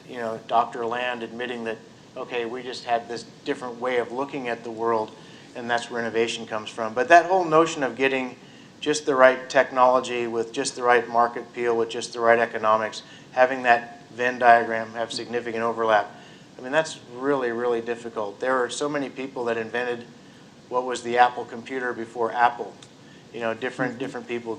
Speaker 3: Dr. Land admitting that, okay, we just had this different way of looking at the world, and that's where innovation comes from. But that whole notion of getting just the right technology with just the right market appeal, with just the right economics, having that Venn diagram have significant overlap, I mean, that's really, really difficult. There are so many people that invented what was the Apple computer before Apple. different people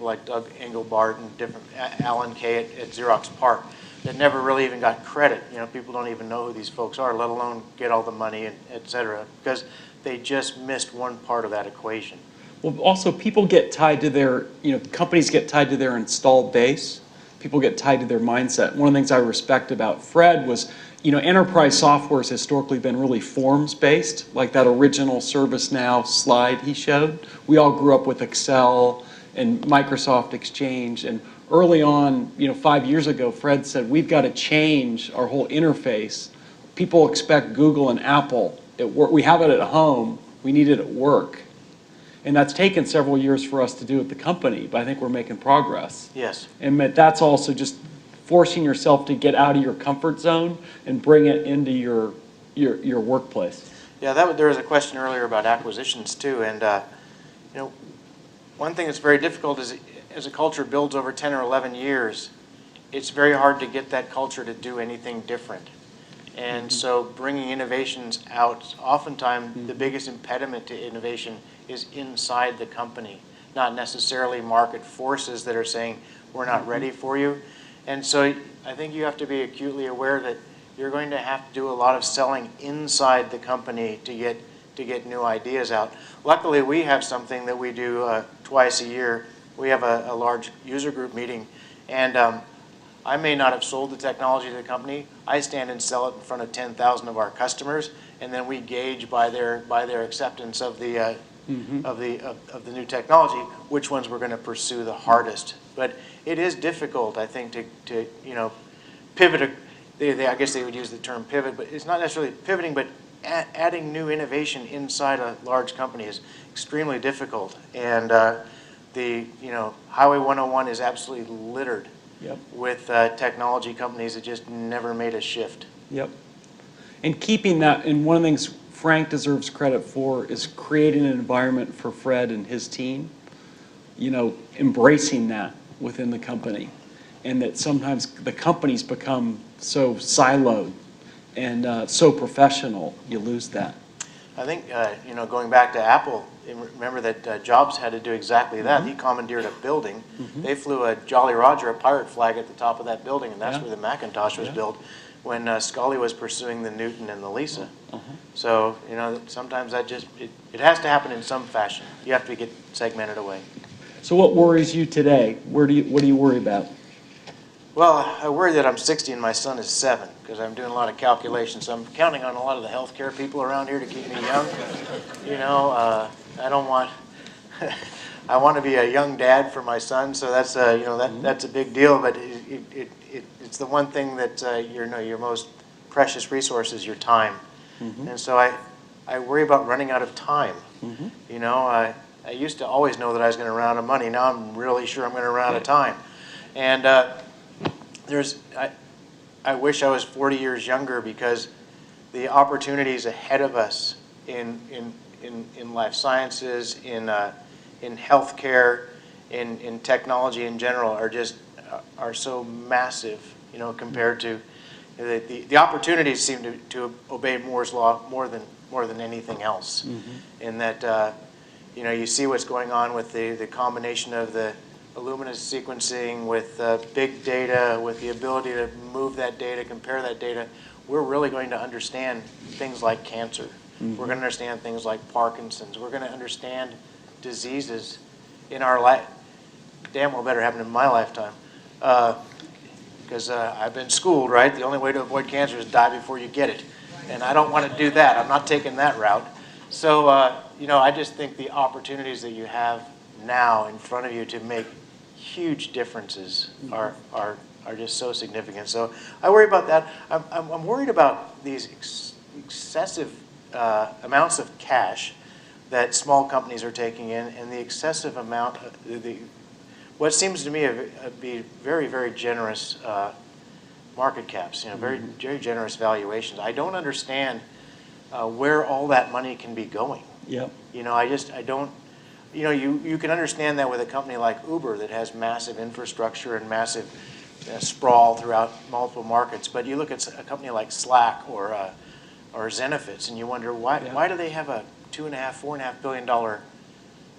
Speaker 3: like Doug Engelbart and different Alan Kay at Xerox PARC that never really even got credit. People don't even know who these folks are, let alone get all the money, et cetera, because they just missed one part of that equation.
Speaker 2: Well, also people get tied to their, companies get tied to their installed base. People get tied to their mindset. One of the things I respect about Fred was, enterprise software has historically been really forms-based, like that original ServiceNow slide he showed. We all grew up with Excel and Microsoft Exchange, and early on, 5 years ago, Fred said, we've got to change our whole interface. People expect Google and Apple at work. We have it at home, we need it at work. And that's taken several years for us to do at the company, but I think we're making progress.
Speaker 3: Yes.
Speaker 2: And that's also just forcing yourself to get out of your comfort zone and bring it into your workplace.
Speaker 3: Yeah, there was a question earlier about acquisitions too, and one thing that's very difficult is as a culture builds over 10 or 11 years, it's very hard to get that culture to do anything different. And so bringing innovations out, oftentimes the biggest impediment to innovation is inside the company, not necessarily market forces that are saying, we're not ready for you. And so I think you have to be acutely aware that you're going to have to do a lot of selling inside the company to get new ideas out. Luckily, we have something that we do twice a year. We have a large user group meeting, and I may not have sold the technology to the company. I stand and sell it in front of 10,000 of our customers, and then we gauge by their acceptance of the new technology which ones we're going to pursue the hardest. But it is difficult, I think, to pivot. I guess they would use the term pivot, but it's not necessarily pivoting, but adding new innovation inside a large company is extremely difficult. And the Highway 101 is absolutely littered with technology companies that just never made a shift.
Speaker 2: Yep. And keeping that, and one of the things Frank deserves credit for is creating an environment for Fred and his team, embracing that within the company. And that sometimes the companies become so siloed and so professional, you lose that.
Speaker 3: I think, going back to Apple, remember that Jobs had to do exactly that. He commandeered a building. They flew a Jolly Roger, a pirate flag at the top of that building, and that's where the Macintosh was built when Scully was pursuing the Newton and the Lisa. So, sometimes that it has to happen in some fashion. You have to get segmented away.
Speaker 2: So what worries you today? What do you worry about?
Speaker 3: Well, I worry that I'm 60 and my son is 7 because I'm doing a lot of calculations. So I'm counting on a lot of the healthcare people around here to keep me young. I don't want. I want to be a young dad for my son, so that's that's a big deal. But it's the one thing that your most precious resource is your time, and so I worry about running out of time. I used to always know that I was going to run out of money. Now I'm really sure I'm going to run out of time, and I wish I was 40 years younger because the opportunities ahead of us in life sciences, in healthcare, in technology in general are so massive, compared to the opportunities seem to obey Moore's law more than anything else. In that you see what's going on with the combination of the Illumina sequencing with big data, with the ability to move that data, compare that data. We're really going to understand things like cancer. We're going to understand things like Parkinson's. We're going to understand diseases in our life. Damn well better happen in my lifetime. Because I've been schooled, right? The only way to avoid cancer is die before you get it. And I don't want to do that. I'm not taking that route. So, I just think the opportunities that you have now in front of you to make huge differences are just so significant. So I worry about that. I'm worried about these excessive amounts of cash that small companies are taking in, and the excessive amount of what seems to me to be very, very generous market caps. Very, very generous valuations. I don't understand where all that money can be going.
Speaker 2: Yep.
Speaker 3: I don't. You can understand that with a company like Uber that has massive infrastructure and massive sprawl throughout multiple markets. But you look at a company like Slack or Zenefits, and you wonder why do they have a $2.5, $4.5 billion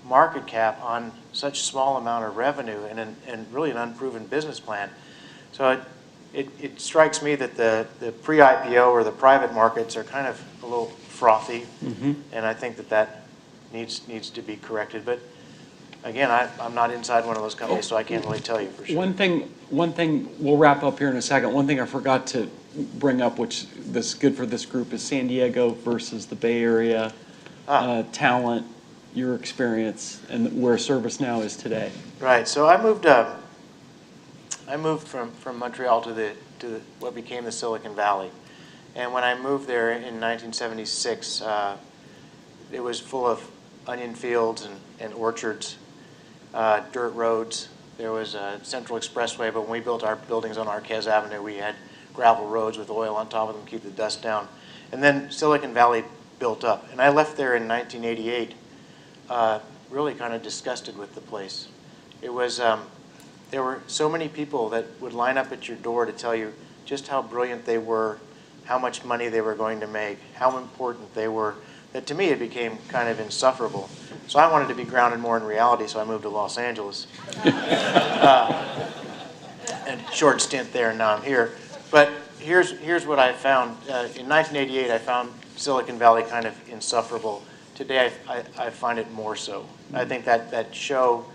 Speaker 3: market cap on such small amount of revenue and really an unproven business plan. So it strikes me that the pre-IPO or the private markets are kind of a little frothy, and I think that needs to be corrected. But again, I'm not inside one of those companies, so I can't really tell you for sure.
Speaker 2: One thing, we'll wrap up here in a second. One thing I forgot to bring up, which is good for this group, is San Diego versus the Bay Area, talent, your experience, and where ServiceNow is today.
Speaker 3: Right. So I moved from Montreal to what became the Silicon Valley, and when I moved there in 1976, it was full of onion fields and orchards. Dirt roads. There was a Central Expressway, but when we built our buildings on Arquez Avenue, we had gravel roads with oil on top of them to keep the dust down. And then Silicon Valley built up. And I left there in 1988, really kind of disgusted with the place. It was, there were so many people that would line up at your door to tell you just how brilliant they were, how much money they were going to make, how important they were, that to me it became kind of insufferable. So I wanted to be grounded more in reality, so I moved to Los Angeles. And short stint there, and now I'm here. But here's what I found. In 1988, I found Silicon Valley kind of insufferable. Today, I find it more so. I think that show,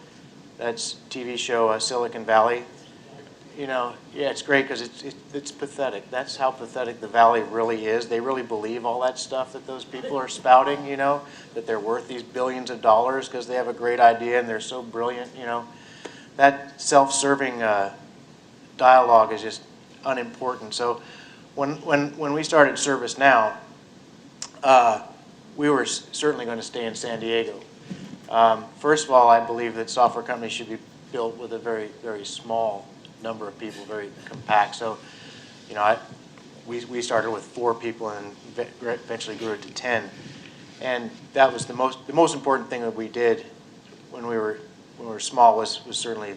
Speaker 3: that TV show, Silicon Valley, you know, yeah, it's great because it's pathetic. That's how pathetic the Valley really is. They really believe all that stuff that those people are spouting, you know, that they're worth these billions of dollars because they have a great idea and they're so brilliant, you know. That self-serving dialogue is just unimportant. So when we started ServiceNow, we were certainly going to stay in San Diego. First of all, I believe that software companies should be built with a very, very small number of people, very compact. So, you know, we started with 4 people and eventually grew it to 10. And that was the most important thing that we did when we were small was certainly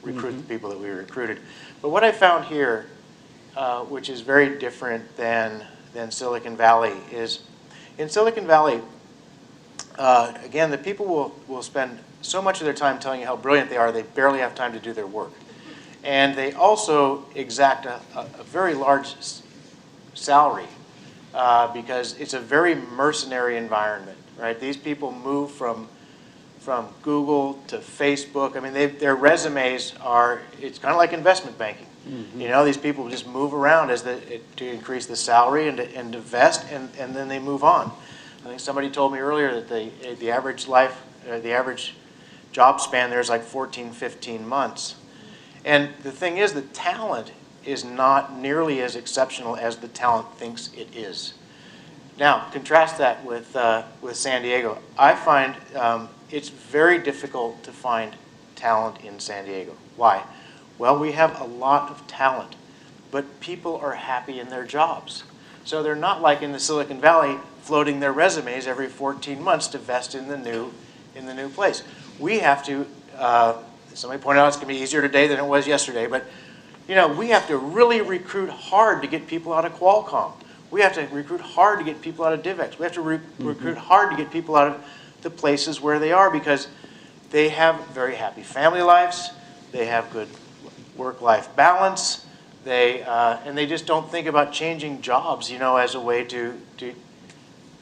Speaker 3: recruit the people that we recruited. But what I found here, which is very different than Silicon Valley, is in Silicon Valley, again, the people will spend so much of their time telling you how brilliant they are, they barely have time to do their work. And they also exact a very large salary because it's a very mercenary environment, right? These people move from Google to Facebook. I mean, their resumes are, it's kind of like investment banking. You know, these people just move around to increase the salary and to vest, and then they move on. I think somebody told me earlier that the average the average job span there is like 14, 15 months. And the thing is, the talent is not nearly as exceptional as the talent thinks it is. Now, contrast that with San Diego. I find it's very difficult to find talent in San Diego. Why? Well, we have a lot of talent, but people are happy in their jobs. So they're not like in the Silicon Valley floating their resumes every 14 months to vest in the new place. We have to, somebody pointed out it's going to be easier today than it was yesterday, but you know, we have to really recruit hard to get people out of Qualcomm. We have to recruit hard to get people out of DivX. We have to recruit hard to get people out of the places where they are because they have very happy family lives, they have good work-life balance, and they just don't think about changing jobs, you know, as a way to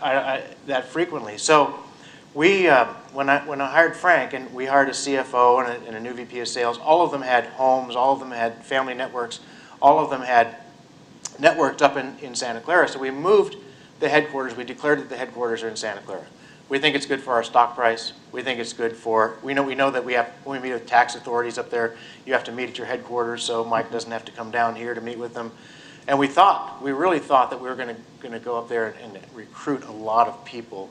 Speaker 3: that frequently. So we, when I hired Frank, and we hired a CFO and a new VP of sales, all of them had homes, all of them had family networks, all of them had networked up in Santa Clara. So we moved the headquarters. We declared that the headquarters are in Santa Clara. We think it's good for our stock price. We think it's good for, we know that when we meet with tax authorities up there, you have to meet at your headquarters, so Mike doesn't have to come down here to meet with them. And we really thought that we were going to go up there and recruit a lot of people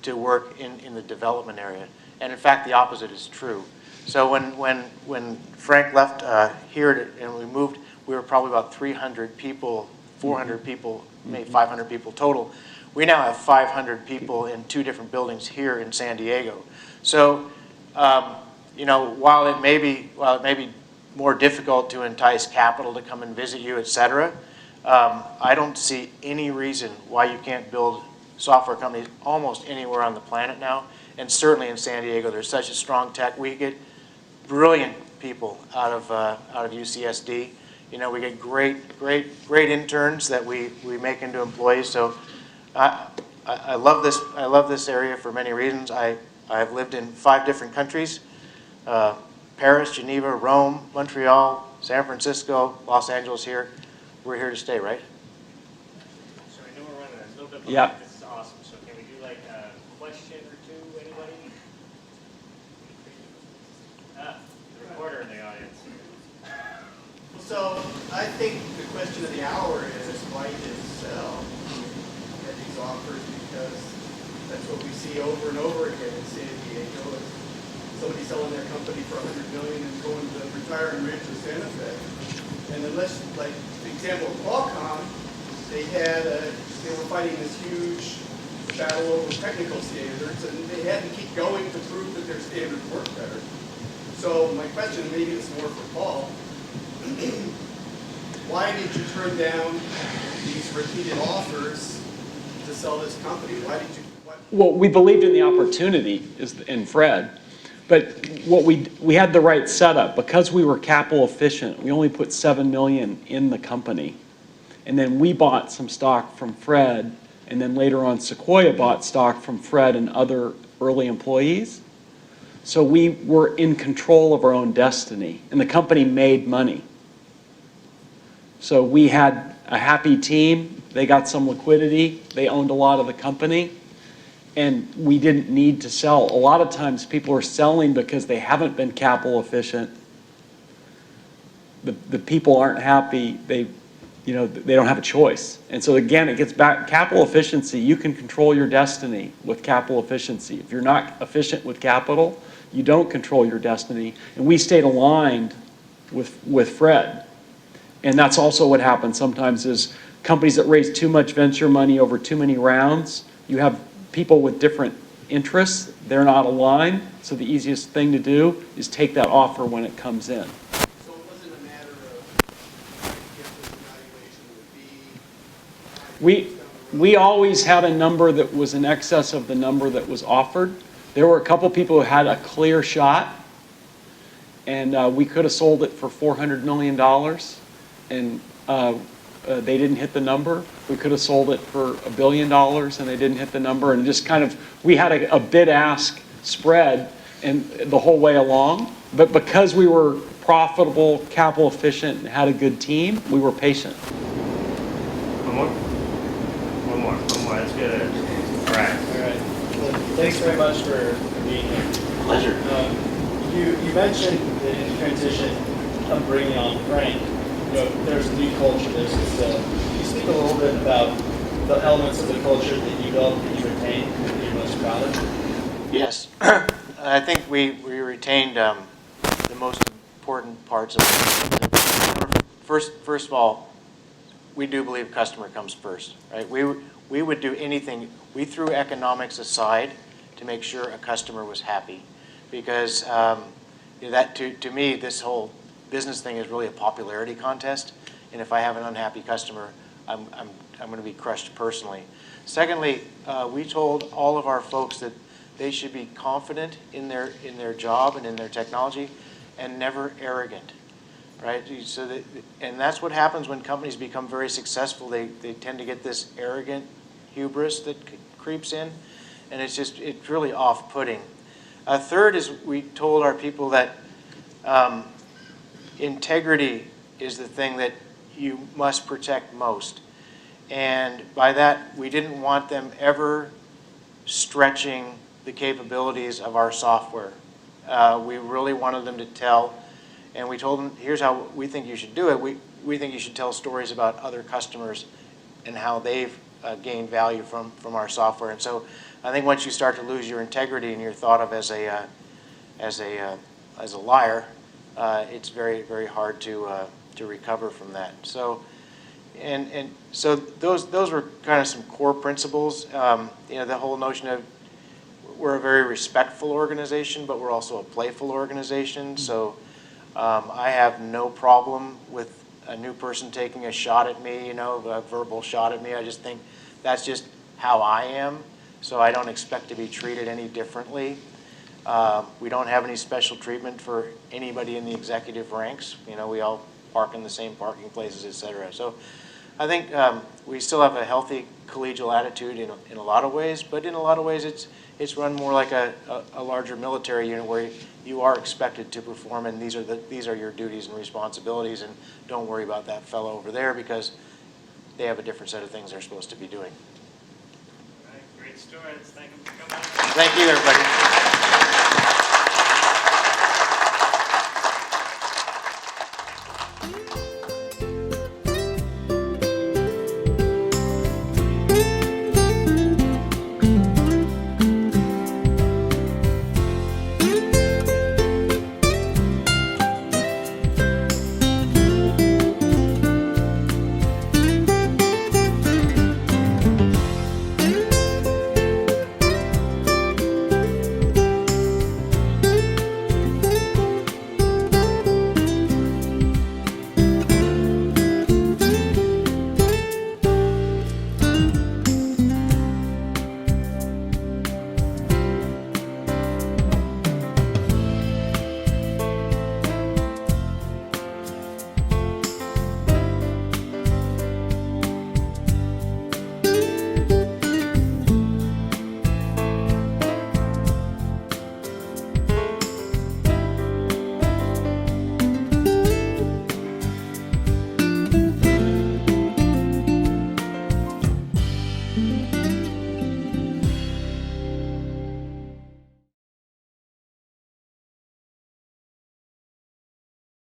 Speaker 3: to work in the development area. And in fact, the opposite is true. So when Frank left here and we moved, we were probably about 300 people, 400 people, maybe 500 people total. We now have 500 people in 2 different buildings here in San Diego. So, you know, while it may be more difficult to entice capital to come and visit you, et cetera, I don't see any reason why you can't build software companies almost anywhere on the planet now. and certainly in San Diego, there's such a strong tech. We get brilliant people out of UCSD. You know, we get great interns that we make into employees. So I love this. I love this area for many reasons. I've lived in 5 different countries: Paris, Geneva, Rome, Montreal, San Francisco, Los Angeles. Here, we're here to stay, right?
Speaker 1: So I know we're running a little bit behind.
Speaker 2: Yeah.
Speaker 1: This is awesome. So can we do like a question or two, anybody? The reporter in the audience.
Speaker 4: So I think the question of the hour is why did sell at these offers, because that's what we see over and over again in San Diego. Is somebody selling their company for $100 million and going to retire in Rancho Santa Fe. And unless, like the example of Qualcomm, they were fighting this huge battle over technical standards, and they had to keep going to prove that their standards work better. So my question, maybe it's more for Paul. Why did you turn down these repeated offers to sell this company? Why did you?
Speaker 2: Well, we believed in the opportunity in Fred, but what we had the right setup. Because we were capital efficient, we only put $7 million in the company. And then we bought some stock from Fred, and then later on Sequoia bought stock from Fred and other early employees. So we were in control of our own destiny, and the company made money. So we had a happy team. They got some liquidity. They owned a lot of the company, and we didn't need to sell. A lot of times people are selling because they haven't been capital efficient. The people aren't happy. They don't have a choice. And so again, it gets back, capital efficiency. You can control your destiny with capital efficiency. If you're not efficient with capital, you don't control your destiny. And we stayed aligned with Fred. And that's also what happens sometimes is companies that raise too much venture money over too many rounds, you have people with different interests, they're not aligned. So the easiest thing to do is take that offer when it comes in.
Speaker 4: So it wasn't a matter of trying to get this evaluation would be.
Speaker 2: We always had a number that was in excess of the number that was offered. There were a couple people who had a clear shot, and we could have sold it for $400 million, and they didn't hit the number. We could have sold it for $1 billion, and they didn't hit the number. And just kind of, we had a bid-ask spread and the whole way along. But because we were profitable, capital efficient, and had a good team, we were patient.
Speaker 1: One more. That's good. All right.
Speaker 5: Well, thanks very much for being here.
Speaker 3: Pleasure.
Speaker 5: You mentioned that in the transition of bringing on Frank, there's a new culture there. So can you speak a little bit about the elements of the culture that you built, that you retained, that you're most proud of?
Speaker 3: Yes, I think we retained the most important parts of it. First of all, we do believe customer comes first, right? We would do anything. We threw economics aside to make sure a customer was happy, because that to me, this whole business thing is really a popularity contest, and if I have an unhappy customer, I'm going to be crushed personally. Secondly, we told all of our folks that they should be confident in their job and in their technology, and never arrogant, right? So and that's what happens when companies become very successful. They tend to get this arrogant hubris that creeps in, and it's really off-putting. Third is we told our people that integrity is the thing that you must protect most. And by that, we didn't want them ever stretching the capabilities of our software. We really wanted them to tell, and we told them, here's how we think you should do it. We think you should tell stories about other customers and how they've gained value from our software. And so I think once you start to lose your integrity and you're thought of as a liar, it's very, very hard to recover from that. So, and so those were kind of some core principles. The whole notion of we're a very respectful organization, but we're also a playful organization. So I have no problem with a new person taking a shot at me, a verbal shot at me. I just think that's just how I am. so I don't expect to be treated any differently. We don't have any special treatment for anybody in the executive ranks. You know, we all park in the same parking places, et cetera. So I think we still have a healthy collegial attitude in a lot of ways, but in a lot of ways it's run more like a larger military unit where you are expected to perform, and these are your duties and responsibilities, and don't worry about that fellow over there because they have a different set of things they're supposed to be doing.
Speaker 1: All right, great stories. Thank you for coming.
Speaker 3: Thank you, everybody.